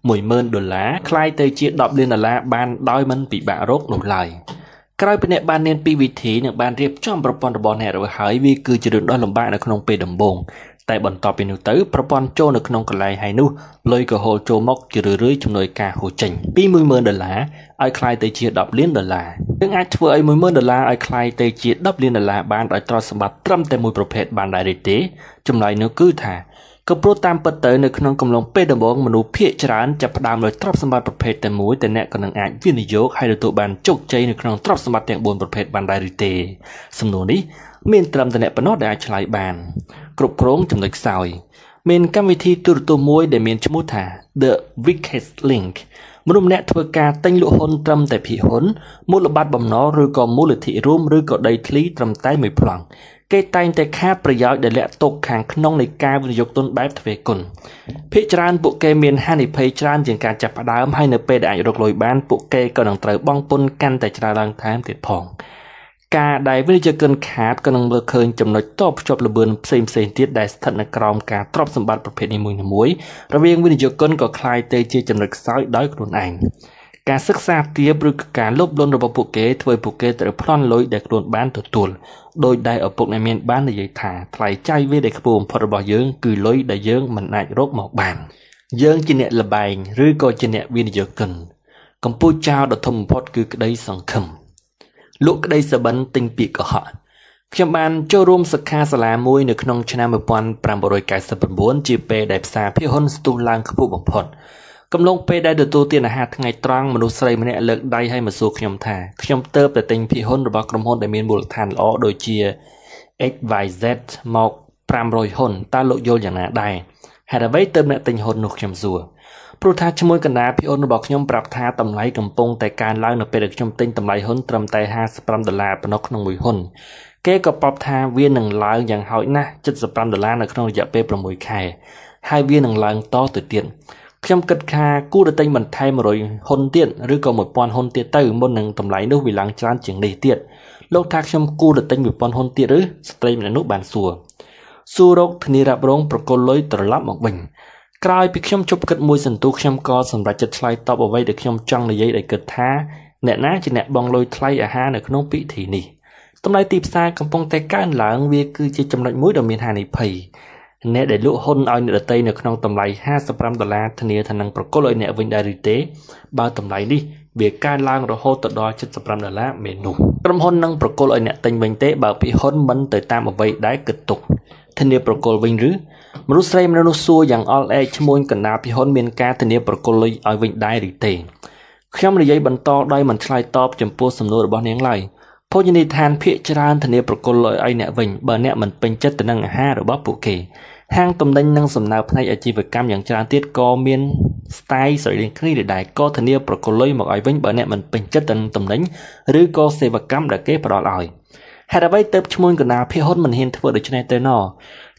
$10,000 คล้ายទៅជា$10 លានបានដោយមិនពិបាករកនោះឡើយក្រោយពីអ្នកបានរៀនពីវិធីនិងបានរៀបចំប្រព័ន្ធរបស់អ្នករួចហើយវាគឺជារឿងដ៏លំបាកនៅក្នុងពេលដំបូងតែបន្ទាប់ពីនោះទៅប្រព័ន្ធចូលនៅក្នុងកន្លែងហើយនោះលុយក៏ហូរចូលមកជារឿយៗជំនួយការហូរចេញពី$10,000ឲ្យคล้ายទៅជា$10 លានយើងអាចធ្វើឲ្យ$10,000ឲ្យคล้ายទៅជា$10 លានបានដោយទ្រព្យសម្បត្តិត្រឹមតែមួយប្រភេទបានដែរទេចម្លើយនោះគឺថាក៏ព្រោះតាមពិតទៅនៅក្នុងកំឡុងពេលដំបូងមនុស្សភាគច្រើនចាប់ផ្ដើមដោយទ្រព្យសម្បត្តិប្រភេទតែមួយតែអ្នកក៏នឹងអាចវិនិយោគហើយទទួលបានជោគជ័យនៅក្នុងទ្រព្យសម្បត្តិទាំង4ប្រភេទបានដែរឬទេសំណួរនេះមានត្រឹមតែអ្នកប៉ុណ្ណោះដែលអាចឆ្លើយបានគ្រប់គ្រងចំណុចខ្សោយមានកម្មវិធីទូរទស្សន៍មួយដែលមានឈ្មោះថា The Weakest Link មនុស្សម្នាក់ធ្វើការទិញលក់ហ៊ុនត្រឹមតែភាគហ៊ុនមូលបត្របំណុលឬក៏មូលនិធិរួមឬក៏ដីធ្លីត្រឹមតែមួយប្លង់គេតែងតែខាតប្រយោជន៍ដែលលាក់ទុកខាងក្នុងនៃការវិនិយោគទុនបែបទ្វេគុណភាគច្រើនពួកគេមានហានិភ័យច្រើនជាងការចាប់ផ្ដើមហើយនៅពេលដែលអាចរកលុយបានពួកគេក៏នឹងត្រូវបង់ពន្ធកាន់តែច្រើនឡើងថែមទៀតផង ការដែលវិនិយោគិនខាតក៏នឹងមើលឃើញចំណុចតបភ្ជាប់ល្បឿនផ្សេងៗទៀតដែលស្ថិតនៅក្រោមការទ្រព្យសម្បត្តិប្រភេទនីមួយៗរវាងវិនិយោគិនក៏คล้ายទៅជាចំណុចខ្សោយដោយខ្លួនឯងការសិក្សាទាបឬការលុបលន់របស់ពួកគេធ្វើឲ្យពួកគេត្រូវប្លន់លុយដែលខ្លួនបានទទួលដោយដែលឪពុកអ្នកមានបាននិយាយថាថ្លៃចាយវាដែលខ្ពស់បំផុតរបស់យើងគឺលុយដែលយើងមិនអាចរកមកបានយើងជាអ្នកលបែងឬក៏ជាអ្នកវិនិយោគិនកំពូលចោលដ៏ធំបំផុតគឺក្តីសង្ឃឹមលក់ក្តីសបិនទិញពាក្យកុហកខ្ញុំបានចូលរួមសិក្ខាសាលាមួយនៅក្នុងឆ្នាំ1999ជាពេលដែលផ្សារភាគហ៊ុនស្ទុះឡើងខ្ពស់បំផុតកំឡុងពេលដែលទទួលទានអាហារថ្ងៃត្រង់មនុស្សស្រីម្នាក់លើកដៃឲ្យមកសួរខ្ញុំថាខ្ញុំទៅតែទិញភាគហ៊ុនរបស់ក្រុមហ៊ុនដែលមានមូលដ្ឋានល្អដូចជា XYZ មក500ហ៊ុនតើលោកយល់យ៉ាងណាដែរហេតុអ្វីទៅអ្នកទិញហ៊ុននោះខ្ញុំសួរព្រោះថាឈ្មោះកណ្ដាលភាគហ៊ុនរបស់ខ្ញុំប្រាប់ថាតម្លៃកំពុងតែកើនឡើងនៅពេលដែលខ្ញុំទិញតម្លៃហ៊ុនត្រឹមតែ$55ប៉ុណ្ណោះក្នុងមួយហ៊ុនគេក៏ប្រាប់ថាវានឹងឡើងយ៉ាងហោចណាស់$75នៅក្នុងរយៈពេល6ខែហើយវានឹងឡើងតទៅទៀតខ្ញុំគិតថាគួរតែទិញបន្ថែម100ហ៊ុនទៀតឬក៏1000ហ៊ុនទៀតទៅមុននឹងតម្លៃនោះវាឡើងច្រើនជាងនេះទៀតលោកថាខ្ញុំគួរតែទិញ1000ហ៊ុនទៀតឬស្ត្រីម្នាក់នោះបានសួររកធានារ៉ាប់រងប្រគល់លុយត្រឡប់មកវិញក្រោយពីខ្ញុំជប់គិតមួយសន្ទុះខ្ញុំក៏សម្រេចចិត្តឆ្លើយតបអ្វីដែលខ្ញុំចង់និយាយដោយគិតថាអ្នកណាជាអ្នកបង់លុយថ្លៃអាហារនៅក្នុងពិធីនេះតម្លៃទីផ្សារកំពុងតែកើនឡើងវាគឺជាចំណុចមួយដ៏មានហានិភ័យអ្នកដែលលក់ហ៊ុនឲ្យអ្នកដទៃនៅក្នុងតម្លៃ$55ធានាថានឹងប្រគល់ឲ្យអ្នកវិញដែរឬទេបើតម្លៃនេះវាកើនឡើងរហូតទៅដល់$75មែននោះក្រុមហ៊ុននឹងប្រគល់ឲ្យអ្នកទិញវិញទេបើភាគហ៊ុនមិនទៅតាមអ្វីដែលគិតទុកធានាប្រគល់វិញឬមនុស្សស្រីម្នាក់នោះសួរយ៉ាងអល់ឯកឈ្មោះកណ្ដាលភាគហ៊ុនមានការធានាប្រគល់លុយឲ្យវិញដែរឬទេខ្ញុំនិយាយបន្តដោយមិនឆ្លើយតបចំពោះសំណួររបស់នាងឡើយភោជនីយដ្ឋានភាគច្រើនធានាប្រគល់លុយឲ្យអ្នកវិញបើអ្នកមិនពេញចិត្តទៅនឹងអាហាររបស់ពួកគេហាងទំនិញនិងសំណើផ្នែកអាជីវកម្មយ៉ាងច្រើនទៀតក៏មានស្ទាយស្រដៀងគ្នាដែរក៏ធានាប្រគល់លុយមកឲ្យវិញបើអ្នកមិនពេញចិត្តទៅនឹងទំនិញឬក៏សេវាកម្មដែលគេផ្ដល់ឲ្យហេតុអ្វីទើបឈ្មោះកណ្ដាលភាគហ៊ុនមិនហ៊ានធ្វើដូច្នេះទៅណ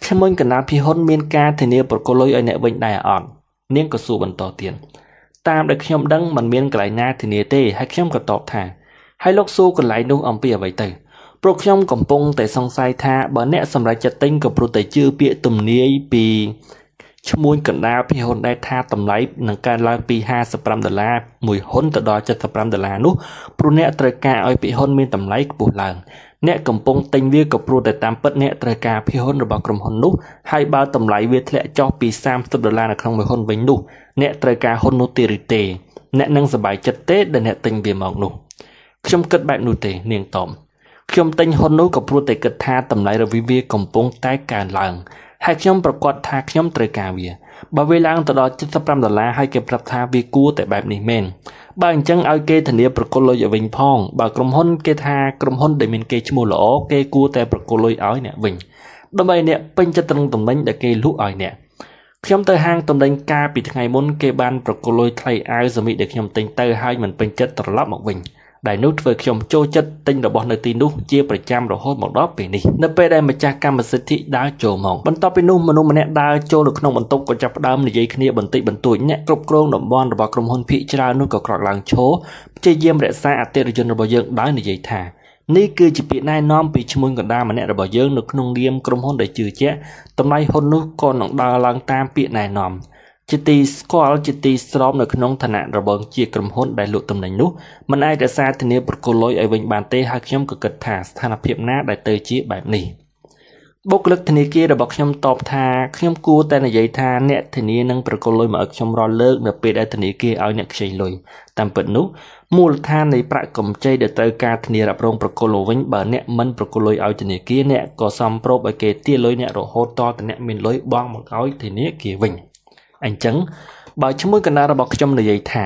ឈ្មោះកណ្ដាលភាគហ៊ុនមានការធានាប្រគល់លុយឲ្យអ្នកវិញដែរអត់នាងក៏សួរបន្តទៀតតាមដែលខ្ញុំដឹងមិនមានកន្លែងណាធានាទេហើយខ្ញុំក៏តបថាហើយលោកសួរកន្លែងនោះអំពីអ្វីទៅព្រោះខ្ញុំកំពុងតែសង្ស័យថាបើអ្នកសម្រេចចិត្តទិញក៏ព្រោះតែជឿពាក្យទំនាយពីឈ្មោះកណ្ដាលភាគហ៊ុនដែលថាតម្លៃនឹងកើនឡើងពី$55មួយហ៊ុនទៅដល់$75នោះព្រោះអ្នកត្រូវការឲ្យភាគហ៊ុនមានតម្លៃខ្ពស់ឡើងអ្នកកំពុងទិញវាក៏ព្រោះតែតាមពិតអ្នកត្រូវការភាគហ៊ុនរបស់ក្រុមហ៊ុននោះហើយបើតម្លៃវាធ្លាក់ចុះពី$30នៅក្នុងមួយហ៊ុនវិញនោះអ្នកត្រូវការហ៊ុននោះទេឬទេអ្នកនឹងសប្បាយចិត្តទេដែលអ្នកទិញវាមកនោះខ្ញុំគិតបែបនោះទេនាងតបខ្ញុំទិញហ៊ុននោះក៏ព្រោះតែគិតថាតម្លៃរបស់វាកំពុងតែកើនឡើងហើយខ្ញុំប្រកាសថាខ្ញុំត្រូវការវាបើវាឡើងទៅដល់$75ហើយគេប្រាប់ថាវាគួរតែបែបនេះមែនបើអញ្ចឹងឲ្យគេធានាប្រគល់លុយឲ្យវិញផងបើក្រុមហ៊ុនគេថាក្រុមហ៊ុនដែលមានគេឈ្មោះល្អគេគួរតែប្រគល់លុយឲ្យអ្នកវិញដើម្បីអ្នកពេញចិត្តនឹងទំនិញដែលគេលក់ឲ្យអ្នកខ្ញុំទៅហាងទំនិញកាលពីថ្ងៃមុនគេបានប្រគល់លុយថ្លៃអាវសម្លៀកដែលខ្ញុំទិញទៅហើយមិនពេញចិត្តត្រឡប់មកវិញដែលនោះធ្វើខ្ញុំចូលចិត្តទិញរបស់នៅទីនោះជាប្រចាំរហូតមកដល់ពេលនេះនៅពេលដែលម្ចាស់កម្មសិទ្ធិដើរចូលមកបន្ទាប់ពីនោះមនុស្សម្នាក់ដើរចូលនៅក្នុងបន្ទប់ក៏ចាប់ផ្ដើមនិយាយគ្នាបន្តិចបន្តួចអ្នកគ្រប់គ្រងតំបន់របស់ក្រុមហ៊ុនភាគច្រើននោះក៏ក្រោកឡើងឈរព្យាយាមរក្សាអតិថិជនរបស់យើងដោយនិយាយថានេះគឺជាពាក្យណែនាំពីឈ្មោះកណ្ដាលម្នាក់របស់យើងនៅក្នុងនាមក្រុមហ៊ុនដែលជឿជាក់តម្លៃហ៊ុននោះក៏នឹងដើរឡើងតាមពាក្យណែនាំជាទីស្គាល់ជាទីស្រោបនៅក្នុងឋានៈរបស់ជាក្រុមហ៊ុនដែលលក់ទំនិញនោះមិនអាចរក្សាធានាប្រគល់លុយឲ្យវិញបានទេហើយខ្ញុំក៏គិតថាស្ថានភាពណាដែលទៅជាបែបនេះបុគ្គលិកធនាគាររបស់ខ្ញុំតបថាខ្ញុំគួរតែនិយាយថាអ្នកធានានឹងប្រគល់លុយមកឲ្យខ្ញុំរាល់លើកនៅពេលដែលធនាគារឲ្យអ្នកខ្ចីលុយតាមពិតនោះមូលដ្ឋាននៃប្រាក់កម្ចីដែលត្រូវការធានារ៉ាប់រងប្រគល់វិញបើអ្នកមិនប្រគល់លុយឲ្យធនាគារអ្នកក៏សំប្រោបឲ្យគេទារលុយអ្នករហូតតតែអ្នកមានលុយបង់មកឲ្យធនាគារវិញអញ្ចឹងបើឈ្មោះកណ្ដាលរបស់ខ្ញុំនិយាយថា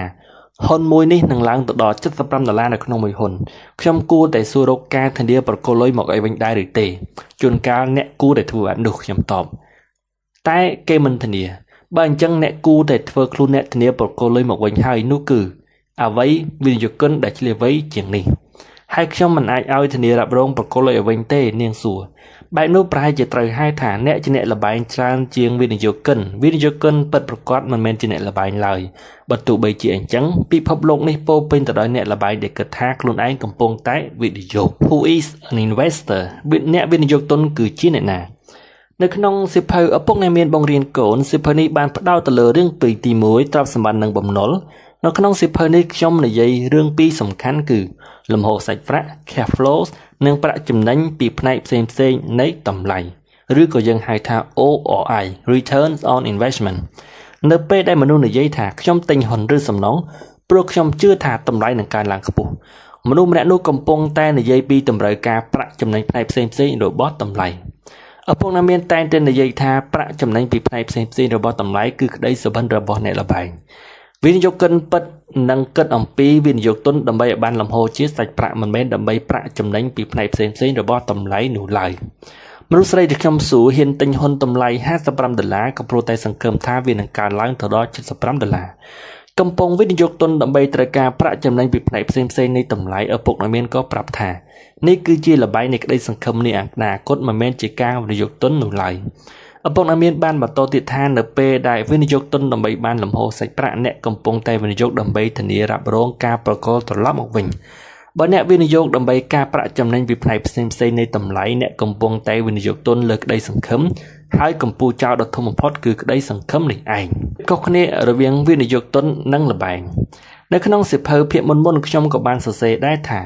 ហ៊ុនមួយនេះនឹងឡើងទៅដល់$75នៅក្នុងមួយហ៊ុនខ្ញុំគួរតែសួររកការធានាប្រគល់លុយមកឲ្យវិញដែរឬទេជួនកាលអ្នកគួរតែធ្វើបែបនោះខ្ញុំតបតែគេមិនធានាបើអញ្ចឹងអ្នកគួរតែធ្វើខ្លួនអ្នកធានាប្រគល់លុយមកវិញហើយនោះគឺអ្វីវិនិយោគិនដែលឆ្លៀសវៃជាងនេះ ហើយខ្ញុំមិនអាចឲ្យធានារ៉ាប់រងប្រកុលឲ្យវិញទេនាងសួរបែបនោះប្រហែលជាត្រូវហៅថាអ្នកជាអ្នកលបែងច្រើនជាងវិនិយោគិនពិតប្រាកដមិនមែនជាអ្នកលបែងឡើយបើទោះបីជាអញ្ចឹងពិភពលោកនេះពោពេញទៅដោយអ្នកលបែងដែលគិតថាខ្លួនឯងកំពុងតែវិនិយោគ Who is an investor អ្នកវិនិយោគទុនគឺជាអ្នកណានៅក្នុងសិភៅឪពុកអ្នកមានបង្រៀនកូនសិភៅនេះបានផ្ដោតទៅលើរឿងពីរទី1ទ្រព្យសម្បត្តិនិងបំណុលនៅក្នុងសិភៅនេះខ្ញុំនិយាយរឿងពីរសំខាន់គឺលំហូរសាច់ប្រាក់ cash flows និងប្រាក់ចំណេញពីផ្នែកផ្សេងៗនៃតម្លៃឬក៏យើងហៅថា ORI Returns on Investment នៅពេលដែលមនុស្សនិយាយថាខ្ញុំទិញហ៊ុនឬសំណងព្រោះខ្ញុំជឿថាតម្លៃនឹងកើនឡើងខ្ពស់មនុស្សម្នាក់នោះកំពុងតែនិយាយពីតម្រូវការប្រាក់ចំណេញផ្នែកផ្សេងៗរបស់តម្លៃឪពុកអ្នកមានតែងតែនិយាយថាប្រាក់ចំណេញពីផ្នែកផ្សេងៗរបស់តម្លៃគឺក្តីសុបិនរបស់អ្នកលបែងវិនិយោគិនពិតនឹងគិតអំពីវិនិយោគទុនដើម្បីឲ្យបានលំហូរជាសាច់ប្រាក់មិនមែនដើម្បីប្រាក់ចំណេញពីផ្នែកផ្សេងៗរបស់តម្លៃនោះឡើយមនុស្សស្រីដែលខ្ញុំសួរហ៊ានទិញហ៊ុនតម្លៃ$55ក៏ព្រោះតែសង្ឃឹមថាវានឹងកើនឡើងទៅដល់$75កំពុងវិនិយោគទុនដើម្បីត្រូវការប្រាក់ចំណេញពីផ្នែកផ្សេងៗនៃតម្លៃឪពុកអ្នកមានក៏ប្រាប់ថានេះគឺជាល្បែងនៃក្តីសង្ឃឹមនៃអនាគតមិនមែនជាការវិនិយោគទុននោះឡើយឪពុកអ្នកមានបានបន្តទៀតថានៅពេលដែលវិនិយោគទុនដើម្បីបានលំហូរសាច់ប្រាក់អ្នកកំពុងតែវិនិយោគដើម្បីធានារ៉ាប់រងការប្រកល់ត្រឡប់មកវិញបើអ្នកវិនិយោគដើម្បីការប្រាក់ចំណេញពីផ្នែកផ្សេងៗនៃតម្លៃអ្នកកំពុងតែវិនិយោគទុនលើក្តីសង្ឃឹមហើយកម្ពុជាចោលដ៏ធំបំផុតគឺក្តីសង្ឃឹមនេះឯងខុសគ្នារវាងវិនិយោគទុននិងល្បែងនៅក្នុងសិភៅភាគមុនខ្ញុំក៏បានសរសេរដែរថា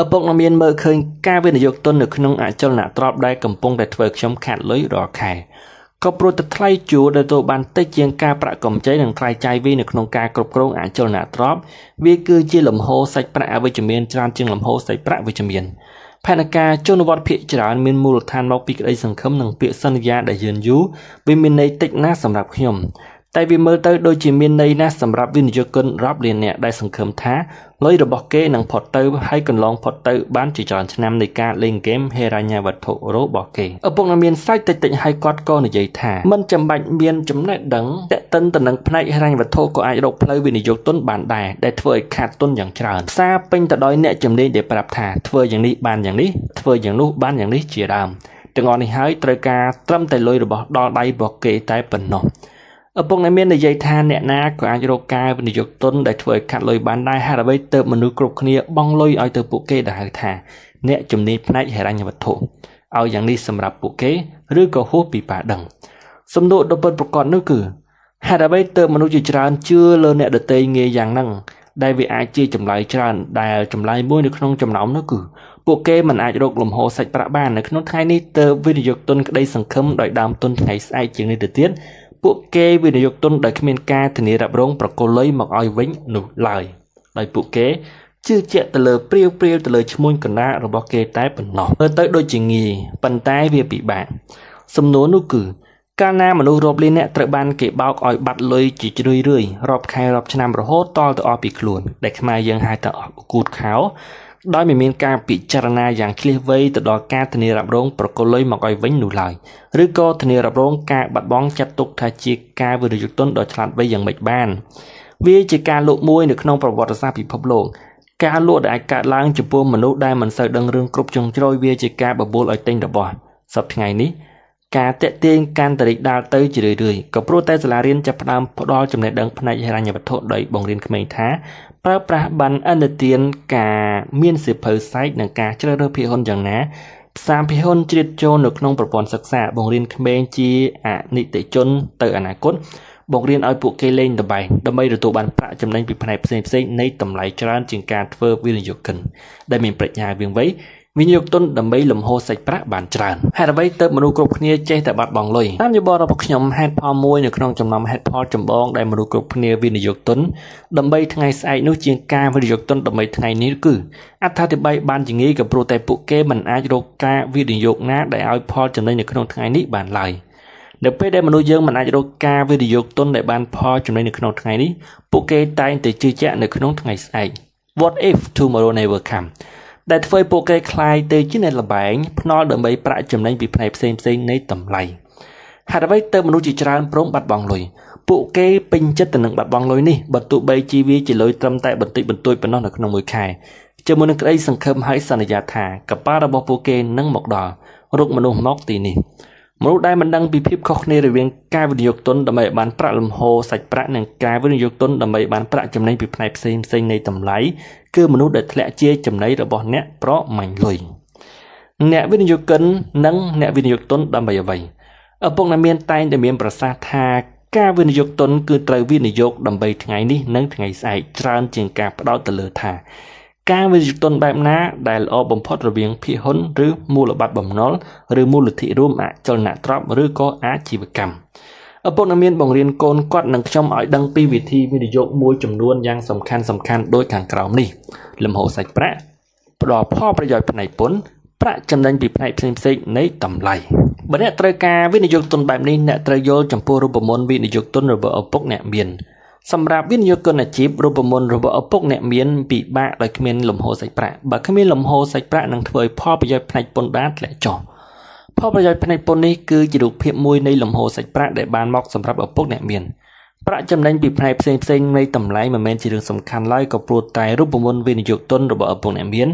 ឪពុកអ្នកមានមើលឃើញការវិនិយោគទុននៅក្នុងអចលនទ្រព្យដែលកំពុងតែធ្វើខ្ញុំខាតលុយរាល់ខែក៏ព្រោះតែថ្លៃជួលដែលទទួលបានតិចជាងការប្រាក់កម្ចីនិងថ្លៃចាយវានៅក្នុងការគ្រប់គ្រងអចលនទ្រព្យវាគឺជាលំហូរសាច់ប្រាក់អវិជ្ជមានច្រើនជាងលំហូរសាច់ប្រាក់វិជ្ជមានផែនការជនវត្តភាគច្រើនមានមូលដ្ឋានមកពីក្តីសង្ឃឹមនិងពាក្យសន្យាដែលយឺនយូរវាមានន័យតិចណាស់សម្រាប់ខ្ញុំតែវាមើលទៅដូចជាមានន័យណាស់សម្រាប់វិនិយោគិនរាប់លានអ្នកដែលសង្ឃឹមថាលុយរបស់គេនឹងផុតទៅហើយកន្លងផុតទៅបានជាច្រើនឆ្នាំនៃការលេងហ្គេមហេរញ្ញវត្ថុរបស់គេឪពុកអ្នកមានស្រែកតិចហើយគាត់ក៏និយាយថាមិនចាំបាច់មានចំណេះដឹងតេតិនទៅនឹងផ្នែកហេរញ្ញវត្ថុក៏អាចរកផ្លូវវិនិយោគទុនបានដែរដែលធ្វើឲ្យខាតទុនយ៉ាងច្រើនផ្សារពេញទៅដោយអ្នកជំនាញដែលប្រាប់ថាធ្វើយ៉ាងនេះបានយ៉ាងនេះធ្វើយ៉ាងនោះបានយ៉ាងនេះជាដើមទាំងអស់នេះហើយត្រូវការត្រឹមតែលុយរបស់ដល់ដៃរបស់គេតែប៉ុណ្ណោះឪពុកអ្នកមាននិយាយថាអ្នកណាក៏អាចរកការវិនិយោគទុនដែលធ្វើឲ្យខាត់លុយបានដែរហើយអ្វីទៅមនុស្សគ្រប់គ្នាបង់លុយឲ្យទៅពួកគេដែលហៅថាអ្នកជំនាញផ្នែកហិរញ្ញវត្ថុឲ្យយ៉ាងនេះសម្រាប់ពួកគេឬក៏ហួសពីប៉ាដឹងសំណួរដ៏ពិតប្រាកដនោះគឺហេតុអ្វីទៅមនុស្សជាច្រើនជឿលើអ្នកដទៃងាយយ៉ាងហ្នឹងដែលវាអាចជាចម្លើយច្រើនដែលចម្លើយមួយនៅក្នុងចំណោមនោះគឺពួកគេមិនអាចរកលំហូរសាច់ប្រាក់បាននៅក្នុងថ្ងៃនេះទើបវិនិយោគទុនក្តីសង្ឃឹមដោយដើមទុនថ្ងៃស្អែកជាងនេះទៅទៀតពួកគេវិនិយោគទុនដោយគ្មានការធានារ៉ាប់រងប្រកល់លុយមកឲ្យវិញនោះឡើយដោយពួកគេជឿជាក់ទៅលើព្រាវទៅលើឈ្មោះកណ្ដាលរបស់គេតែប៉ុណ្ណោះមើលទៅដូចជាងាយប៉ុន្តែវាពិបាកសំណួរនោះគឺកាលណាមនុស្សរាប់លានអ្នកត្រូវបានគេបោកឲ្យបាត់លុយជារឿយរាប់ខែរាប់ឆ្នាំរហូតតទៅអស់ពីខ្លួនដែលខ្មែរយើងហៅថាគូតខោដោយមិនមានការពិចារណាយ៉ាងឆ្លៀសវៃទៅដល់ការធានារ៉ាប់រងប្រកល់លុយមកឲ្យវិញនោះឡើយឬក៏ធានារ៉ាប់រងការបាត់បង់ចាត់ទុកថាជាការវិនិយោគទុនដ៏ឆ្លាតវៃយ៉ាងម៉េចបានវាជាការលក់មួយនៅក្នុងប្រវត្តិសាស្ត្រពិភពលោកការលក់ដែលអាចកើតឡើងចំពោះមនុស្សដែលមិនសូវដឹងរឿងគ្រប់ជ្រុងជ្រោយវាជាការបបួលឲ្យទិញរបស់សប្តាហ៍ថ្ងៃនេះការតាក់ទាញកាន់តែរីកដាលទៅជារឿយៗក៏ព្រោះតែសាលារៀនចាប់ផ្ដើមផ្ដល់ចំណេះដឹងផ្នែកហិរញ្ញវត្ថុដោយបង្រៀនក្មេងថាប្រើប្រាស់ប័ណ្ណឥណទានការមានសិភៅសាច់និងការជ្រើសរើសភាគហ៊ុនយ៉ាងណាផ្សារភាគហ៊ុនជ្រៀតចូលនៅក្នុងប្រព័ន្ធសិក្សាបង្រៀនក្មេងជាអនិច្ចជនទៅអនាគតបង្រៀនឲ្យពួកគេលេងល្បែងដើម្បីទទួលបានប្រាក់ចំណេញពីផ្នែកផ្សេងៗនៃតម្លៃច្រើនជាងការធ្វើវិនិយោគិនដែលមានប្រាជ្ញាវាងវៃវិនិយោគទុនដើម្បីលំហូរសាច់ប្រាក់បានច្រើនហេតុអ្វីទើបមនុស្សគ្រប់គ្នាចេះតែបាត់បង់លុយតាមយោបល់របស់ខ្ញុំហេតុផលមួយនៅក្នុងចំណោមហេតុផលចម្បងដែលមនុស្សគ្រប់គ្នាវិនិយោគទុនដើម្បីថ្ងៃស្អែកនោះជាងការវិនិយោគទុនដើម្បីថ្ងៃនេះគឺអត្ថាធិប្បាយបានជាងាយក៏ព្រោះតែពួកគេមិនអាចរកការវិនិយោគណាដែលឲ្យផលចំណេញនៅក្នុងថ្ងៃនេះបានឡើយនៅពេលដែលមនុស្សយើងមិនអាចរកការវិនិយោគទុនដែលបានផលចំណេញនៅក្នុងថ្ងៃនេះពួកគេតែងតែជឿជាក់នៅក្នុងថ្ងៃស្អែក What if tomorrow never comeដែលធ្វើឲ្យពួកគេคล้ายទៅជាអ្នកល្បែងភ្នាល់ដើម្បីប្រាក់ចំណេញពីផ្នែកផ្សេងៗនៃតម្លៃហេតុអ្វីទើបមនុស្សជាច្រើនព្រមបាត់បង់លុយពួកគេពេញចិត្តទៅនឹងបាត់បង់លុយនេះបើទោះបីជាវាជាលុយត្រឹមតែបន្តិចបន្តួចប៉ុណ្ណោះនៅក្នុងមួយខែ ជាមួយនឹងក្តីសង្ឃឹមហើយសន្យាថាកប៉ាល់របស់ពួកគេនឹងមកដល់រកមនុស្សមកទីនេះមនុស្សដែលមិនដឹងពីភាពខុសគ្នារវាងការវិនិយោគទុនដើម្បីបានប្រាក់លំហូរសាច់ប្រាក់និងការវិនិយោគទុនដើម្បីបានប្រាក់ចំណេញពីផ្នែកផ្សេងៗនៃតម្លៃគឺមនុស្សដែលធ្លាក់ជាចំណីរបស់អ្នកប្រមាញ់លុយអ្នកវិនិយោគិននិងអ្នកវិនិយោគទុនដើម្បីអ្វីឪពុកអ្នកមានតែងតែមានប្រសាសន៍ថាការវិនិយោគទុនគឺត្រូវវិនិយោគដើម្បីថ្ងៃនេះនិងថ្ងៃស្អែកច្រើនជាងការផ្ដោតទៅលើថាការវិនិយោគទុនបែបណាដែលល្អបំផុតរវាងភាគហ៊ុនឬមូលបត្របំណុលឬមូលធិរួមអចលនទ្រព្យឬក៏អាជីវកម្មឪពុកអ្នកមានបង្រៀនកូនគាត់និងខ្ញុំឲ្យដឹងពីវិធីវិនិយោគមួយចំនួនយ៉ាងសំខាន់ដូចខាងក្រោមនេះលំហូរសាច់ប្រាក់ផ្ដល់ផលប្រយោជន៍ផ្នែកពន្ធប្រាក់ចំណេញពីផ្នែកផ្សេងៗនៃតម្លៃបើអ្នកត្រូវការវិនិយោគទុនបែបនេះអ្នកត្រូវយល់ចំពោះរូបមន្តវិនិយោគទុនរបស់ឪពុកអ្នកមានសម្រាប់វិនិយោគិនអាជីពរូបមន្តរបស់ឪពុកអ្នកមានពិបាកដោយគ្មានលំហូរសាច់ប្រាក់បើគ្មានលំហូរសាច់ប្រាក់នឹងធ្វើឲ្យផលប្រយោជន៍ផ្នែកពន្ធដារធ្លាក់ចុះផលប្រយោជន៍ផ្នែកពន្ធនេះគឺជារូបភាពមួយនៃលំហូរសាច់ប្រាក់ដែលបានមកសម្រាប់ឪពុកអ្នកមានប្រាក់ចំណេញពីផ្នែកផ្សេងៗនៃតម្លៃមិនមែនជារឿងសំខាន់ឡើយក៏ព្រោះតែរូបមន្តវិនិយោគទុនរបស់ឪពុកអ្នកមាន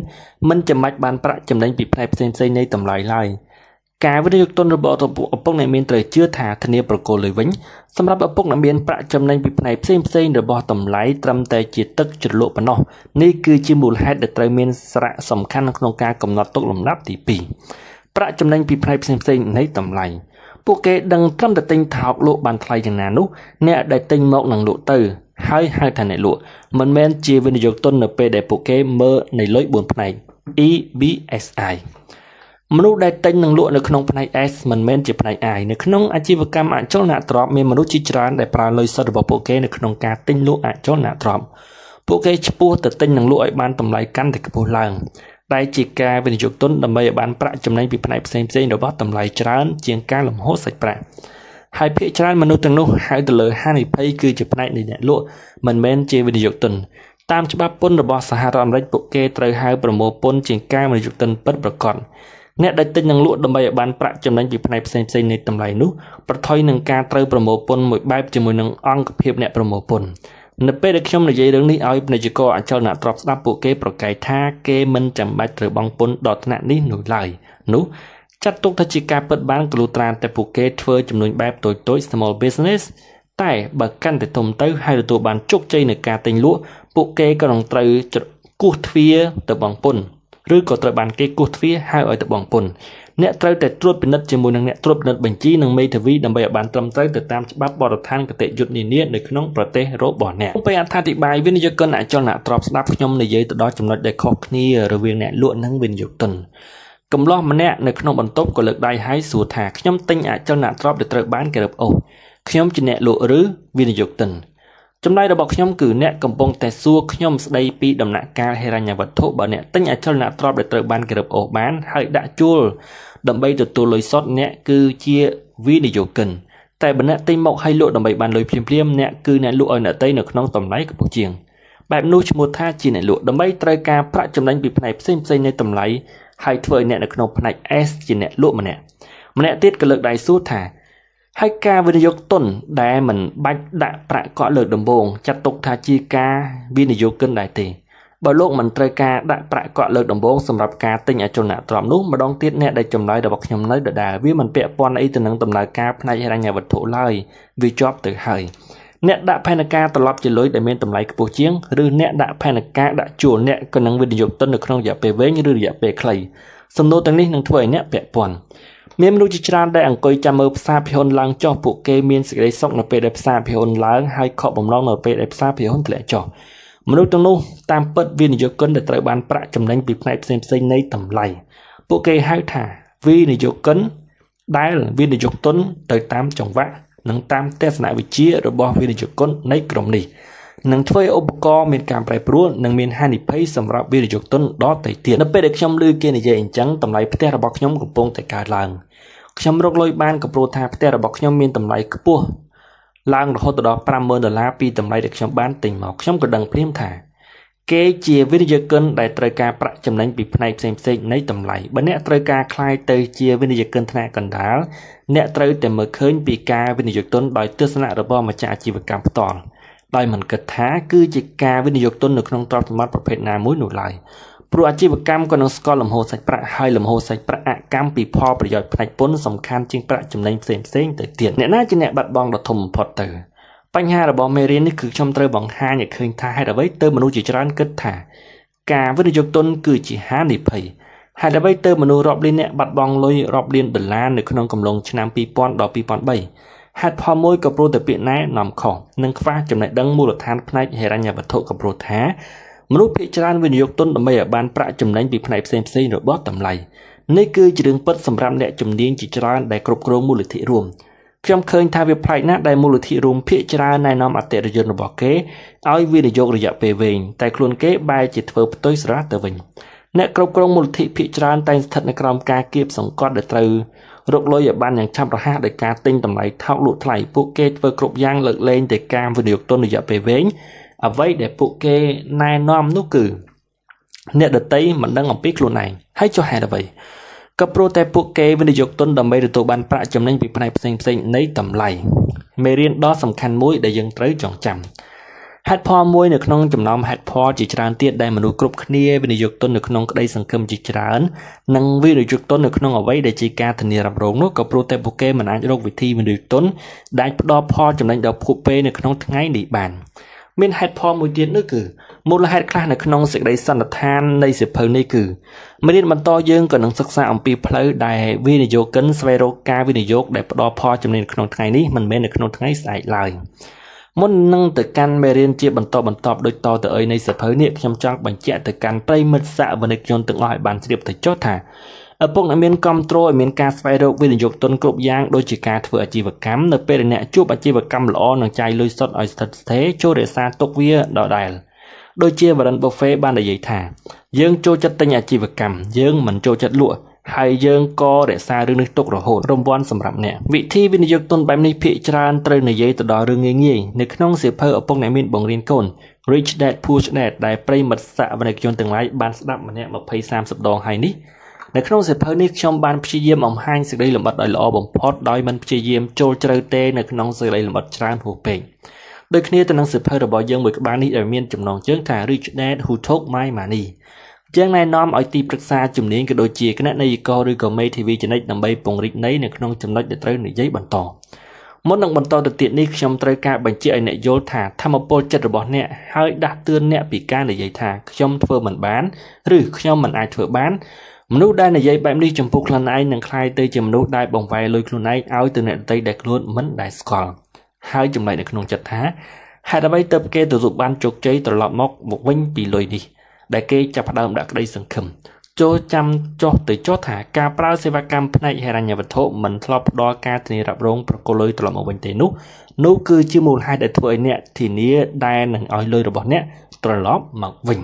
មិនចាំបាច់បានប្រាក់ចំណេញពីផ្នែកផ្សេងៗនៃតម្លៃឡើយការវិនិយោគទុនរបស់ឪពុកអ្នកមានត្រូវជឿថាធានាប្រគល់លុយវិញសម្រាប់ឪពុកអ្នកមានប្រាក់ចំណេញពីផ្នែកផ្សេងៗរបស់តម្លៃត្រឹមតែជាទឹកជ្រលក់ប៉ុណ្ណោះនេះគឺជាមូលហេតុដែលត្រូវមានសារៈសំខាន់ក្នុងការកំណត់ទុកលំដាប់ទី2ប្រាក់ចំណេញពីផ្នែកផ្សេងៗនៃតម្លៃពួកគេដឹងត្រឹមតែទិញថោកលក់បានថ្លៃយ៉ាងណានោះអ្នកដែលទិញមកនឹងលក់ទៅហើយហៅថាអ្នកលក់មិនមែនជាវិនិយោគទុននៅពេលដែលពួកគេមើលនៃលុយ4ផ្នែក EBSI មនុស្សដែលទិញនិងលក់នៅក្នុងផ្នែក S មិនមែនជាផ្នែក I នៅក្នុងអាជីវកម្មអចលនទ្រព្យមានមនុស្សជាច្រើនដែលប្រើលុយសុទ្ធរបស់ពួកគេនៅក្នុងការទិញលក់អចលនទ្រព្យពួកគេឆ្ពោះទៅទិញនិងលក់ឲ្យបានតម្លៃកាន់តែខ្ពស់ឡើងដែលជាការវិនិយោគទុនដើម្បីឲ្យបានប្រាក់ចំណេញពីផ្នែកផ្សេងៗរបស់តម្លៃច្រើនជាងការលំហូរសាច់ប្រាក់ហើយភាគច្រើនមនុស្សទាំងនោះហៅទៅលើហានិភ័យគឺជាផ្នែកនៃអ្នកលក់មិនមែនជាវិនិយោគទុនតាមច្បាប់ពន្ធរបស់សហរដ្ឋអាមេរិកពួកគេត្រូវហៅប្រមូលពន្ធជាងការវិនិយោគទុនពិតប្រាកដអ្នកដែលទិញនិងលក់ដើម្បីឲ្យបានប្រាក់ចំណេញពីផ្នែកផ្សេងៗនៃតម្លៃនោះប្រថុយនឹងការត្រូវប្រមូលពន្ធមួយបែបជាមួយនឹងអង្គភាពអ្នកប្រមូលពន្ធនៅពេលដែលខ្ញុំនិយាយរឿងនេះឲ្យពាណិជ្ជករអចលនទ្រព្យស្ដាប់ពួកគេប្រកែកថាគេមិនចាំបាច់ត្រូវបង់ពន្ធដល់ថ្នាក់នេះនោះឡើយនោះចាត់ទុកថាជាការពិតបានកលូត្រាតែពួកគេធ្វើចំនួនបែបតូចៗ small business តែបើកាន់តែធំទៅហើយទទួលបានជោគជ័យនៅការទិញលក់ពួកគេក៏នឹងត្រូវគោះទ្វារទៅបង់ពន្ធឬក៏ត្រូវបានគេគោះទ្វារហៅឲ្យទៅបង់ពន្ធអ្នកត្រូវតែត្រួតពិនិត្យជាមួយនឹងអ្នកត្រួតពិនិត្យបញ្ជីនិងមេធាវីដើម្បីឲ្យបានត្រឹមត្រូវទៅតាមច្បាប់បទដ្ឋានគតិយុត្តនានានៅក្នុងប្រទេសរបស់អ្នកពេលអត្ថាធិប្បាយវិនិយោគិនអចលនទ្រព្យស្ដាប់ខ្ញុំនិយាយទៅដល់ចំណុចដែលខុសគ្នារវាងអ្នកលក់និងវិនិយោគទុនកំឡោះម្នាក់នៅក្នុងបន្ទប់ក៏លើកដៃហើយសួរថាខ្ញុំទិញអចលនទ្រព្យដែលត្រូវបានគេរឹបអូសខ្ញុំជាអ្នកលក់ឬវិនិយោគទុនចម្លើយរបស់ខ្ញុំគឺអ្នកកំពុងតែសួរខ្ញុំស្ដីពីដំណាក់កាលហិរញ្ញវត្ថុបើអ្នកទិញអចលនទ្រព្យដែលត្រូវបានគេរឹបអូសបានហើយដាក់ជួលដើម្បីទទួលលុយសុទ្ធអ្នកគឺជាវិនិយោគិនតែបើអ្នកទិញមកហើយលក់ដើម្បីបានលុយភ្លាមៗអ្នកគឺអ្នកលក់ឲ្យអ្នកទិញនៅក្នុងតម្លៃខ្ពស់ជាងបែបនោះឈ្មោះថាជាអ្នកលក់ដើម្បីត្រូវការប្រាក់ចំណេញពីផ្នែកផ្សេងៗនៃតម្លៃហើយធ្វើឲ្យអ្នកនៅក្នុងផ្នែក S ជាអ្នកលក់ម្នាក់ទៀតក៏លើកដៃសួរថាហើយការវិនិយោគទុនដែលមិនបាច់ដាក់ប្រាក់កក់លើកដំបូងចាត់ទុកថាជាការវិនិយោគិនដែរទេបើលោកមិនត្រូវការដាក់ប្រាក់កក់លើកដំបូងសម្រាប់ការទិញអចលនទ្រព្យនោះម្ដងទៀតអ្នកដែលចម្លើយរបស់ខ្ញុំនៅដដែលវាមិនពាក់ព័ន្ធអីទៅនឹងដំណើរការផ្នែកហិរញ្ញវត្ថុឡើយវាជាប់ទៅហើយអ្នកដាក់ផែនការត្រឡប់ជាលុយដែលមានតម្លៃខ្ពស់ជាងឬអ្នកដាក់ផែនការដាក់ជួលអ្នកក៏នឹងវិនិយោគទុននៅក្នុងរយៈពេលវែងឬរយៈពេលខ្លីសំណួរទាំងនេះនឹងធ្វើឲ្យអ្នកពាក់ព័ន្ធមានមនុស្សជាច្រើនដែលអង្គុយចាំមើលផ្សារភាគហ៊ុនឡើងចុះពួកគេមានសេចក្តីសុខនៅពេលដែលផ្សារភាគហ៊ុនឡើងហើយខកបំណងនៅពេលដែលផ្សារភាគហ៊ុនធ្លាក់ចុះមនុស្សទាំងនោះតាមពិតវិនិយោគិនដែលត្រូវបានប្រាក់ចំណេញពីផ្នែកផ្សេងៗនៃតម្លៃពួកគេហៅថាវិនិយោគិនដែលវិនិយោគទុនទៅតាមចង្វាក់និងតាមទស្សនវិជ្ជារបស់វិនិយោគិននៃក្រុមនេះនឹងធ្វើឲ្យឧបករណ៍មានការប្រែប្រួលនិងមានហានិភ័យសម្រាប់វិនិយោគទុនដទៃទៀតនៅពេលដែលខ្ញុំឮគេនិយាយអញ្ចឹងតម្លៃផ្ទះរបស់ខ្ញុំកំពុងតែកើនឡើងខ្ញុំរកលុយបានក៏ព្រោះថាផ្ទះរបស់ខ្ញុំមានតម្លៃខ្ពស់ឡើងរហូតដល់$50,000ពីតម្លៃដែលខ្ញុំបានទិញមកខ្ញុំក៏ដឹងភ្លាមថាគេជាវិនិយោគិនដែលត្រូវការប្រាក់ចំណេញពីផ្នែកផ្សេងៗនៃតម្លៃបើអ្នកត្រូវការក្លាយទៅជាវិនិយោគិនថ្នាក់កណ្ដាលអ្នកត្រូវតែមើលឃើញពីការវិនិយោគទុនដោយទស្សនៈរបស់ម្ចាស់អាជីវកម្មផ្ទាល់ដោយមិនគិតថាគឺជាការវិនិយោគទុននៅក្នុងទ្រព្យសម្បត្តិប្រភេទណាមួយនោះឡើយ ព្រោះអាជីវកម្មក៏នឹងស្គាល់លំហូរសាច់ប្រាក់ហើយលំហូរសាច់ប្រាក់អកម្មពីផលប្រយោជន៍ផ្នែកពន្ធសំខាន់ជាងប្រាក់ចំណេញផ្សេងៗទៅទៀតអ្នកណាជាអ្នកបាត់បង់ដ៏ធំបំផុតទៅបញ្ហារបស់មេរៀននេះគឺខ្ញុំត្រូវបង្ហាញឲ្យឃើញថាហេតុអ្វីទៅមនុស្សជាច្រើនគិតថាការវិនិយោគទុនគឺជាហានិភ័យហេតុអ្វីទៅមនុស្សរាប់លានអ្នកបាត់បង់លុយរាប់លានដុល្លារនៅក្នុងកំឡុងឆ្នាំ2000ដល់2003ហេតុផលមួយក៏ព្រោះតែពាក្យណែនាំខុសនិងខ្វះចំណេះដឹងមូលដ្ឋានផ្នែកហិរញ្ញវត្ថុក៏ព្រោះថាមនុស្សភាគច្រើនវិនិយោគទុនដើម្បីឲ្យបានប្រាក់ចំណេញពីផ្នែកផ្សេងៗរបស់តម្លៃនេះគឺជារឿងពិតសម្រាប់អ្នកជំនាញជាច្រើនដែលគ្រប់គ្រងមូលនិធិរួមខ្ញុំឃើញថាវាប្លែកណាស់ដែលមូលនិធិរួមភាគច្រើនណែនាំអតិថិជនរបស់គេឲ្យវិនិយោគរយៈពេលវែងតែខ្លួនគេបែរជាធ្វើផ្ទុយស្រះទៅវិញអ្នកគ្រប់គ្រងមូលនិធិភាគច្រើនតែងស្ថិតនៅក្រោមការគៀបសង្កត់ដែលត្រូវរកលុយឲ្យបានយ៉ាងឆាប់រហ័សដោយការទិញតម្លៃថោកលក់ថ្លៃពួកគេធ្វើគ្រប់យ៉ាងលើកលែងតែការវិនិយោគទុនរយៈពេលវែងអ្វីដែលពួកគេណែនាំនោះគឺអ្នកដទៃមិនដឹងអំពីខ្លួនឯងហើយចុះហេតុអ្វីក៏ព្រោះតែពួកគេវិនិយោគទុនដើម្បីទទួលបានប្រាក់ចំណេញពីផ្នែកផ្សេងៗនៃតម្លៃមេរៀនដ៏សំខាន់មួយដែលយើងត្រូវចងចាំហេតុផលមួយនៅក្នុងចំណោមហេតុផលជាច្រើនទៀតដែលមនុស្សគ្រប់គ្នាវិនិយោគទុននៅក្នុងក្តីសង្ឃឹមជាច្រើននិងវិនិយោគទុននៅក្នុងអ្វីដែលជាការធានារ៉ាប់រងនោះក៏ព្រោះតែពួកគេមិនអាចរកវិធីវិនិយោគទុនដែលផ្ដល់ផលចំណេញដល់ពួកគេនៅក្នុងថ្ងៃនេះបានមានហេតុផលមួយទៀតនោះគឺមូលហេតុខ្លះនៅក្នុងសេចក្តីសន្និដ្ឋាននៃសៀវភៅនេះគឺមេរៀនបន្តយើងក៏នឹងសិក្សាអំពីផ្លូវដែលវិនិយោគិនស្វែងរកការវិនិយោគដែលផ្ដល់ផលចំណេញក្នុងថ្ងៃនេះមិនមែននៅក្នុងថ្ងៃស្អែកឡើយមុននឹងទៅកាន់មេរៀនជាបន្តដូចតទៅអីនៃសៀវភៅនេះខ្ញុំចង់បញ្ជាក់ទៅកាន់ប្រិយមិត្តសាវនិកជនទាំងអស់ឲ្យបានជ្រាបទៅចុះថាឪពុកអ្នកមានគ្រប់គ្រងឲ្យមានការស្វែងរកវិនិយោគទុនគ្រប់យ៉ាងដូចជាការធ្វើអាជីវកម្មនៅពេលអ្នកជួបអាជីវកម្មល្អនឹងចាយលុយសុទ្ធឲ្យស្ថិតស្ថេរចូលរក្សាទុកវាដដែលដូចជា Warren Buffett បាននិយាយថាយើងចូលចិត្តទិញអាជីវកម្មយើងមិនចូលចិត្តលក់ហើយយើងក៏រក្សារឿងនេះទុករហូតរង្វាន់សម្រាប់អ្នកវិធីវិនិយោគទុនបែបនេះភាគច្រើនត្រូវនិយាយទៅដល់រឿងងាយៗនៅក្នុងសៀវភៅឪពុកអ្នកមានបង្រៀនកូន Rich Dad Poor Dad ដែលប្រិយមិត្តសាវនិកជនទាំងឡាយបានស្ដាប់ម្នាក់20-30 ដងហើយនេះនៅក្នុងសៀវភៅនេះខ្ញុំបានព្យាយាមបង្ហាញសេចក្តីលម្អិតឲ្យល្អបំផុតដោយមិនព្យាយាមចូលជ្រៅទេនៅក្នុងសេចក្តីលម្អិតច្រើនហួសពេកដូចគ្នាទៅនឹងសៀវភៅរបស់យើងមួយក្បាលនេះដែលមានចំណងជើងថា Rich Dad Who Took My Money យើងណែនាំឲ្យទីប្រឹក្សាជំនាញក៏ដូចជាគណនេយ្យករឬក៏មេធាវីចនិចដើម្បីពង្រីកន័យនៅក្នុងចំណុចដែលត្រូវនិយាយបន្តមុននឹងបន្តទៅទៀតនេះខ្ញុំត្រូវការបញ្ជាក់ឲ្យអ្នកយល់ថាធម៌ពលចិត្តរបស់អ្នកហើយដាស់តឿនអ្នកពីការនិយាយថាខ្ញុំធ្វើមិនបានឬខ្ញុំមិនអាចធ្វើបានមនុស្សដែលនិយាយបែបនេះចំពោះខ្លួនឯងនឹងคล้ายទៅជាមនុស្សដែលបង្វែរលុយខ្លួនឯងឲ្យទៅអ្នកដទៃដែលខ្លួនមិនដែលស្គាល់ហើយចំណែកនៅក្នុងចិត្តថាហេតុអ្វីទើបគេទទួលបានជោគជ័យត្រឡប់មកវិញពីលុយនេះដែលគេចាប់ផ្ដើមដាក់ក្តីសង្ឃឹមចូលចាំចុះទៅចុះថាការប្រើសេវាកម្មផ្នែកហិរញ្ញវត្ថុមិនធ្លាប់ផ្ដល់ការធានារ៉ាប់រងប្រគល់លុយត្រឡប់មកវិញទេនោះគឺជាមូលហេតុដែលធ្វើឲ្យអ្នកធានាដែលនឹងឲ្យលុយរបស់អ្នកត្រឡប់មកវិញ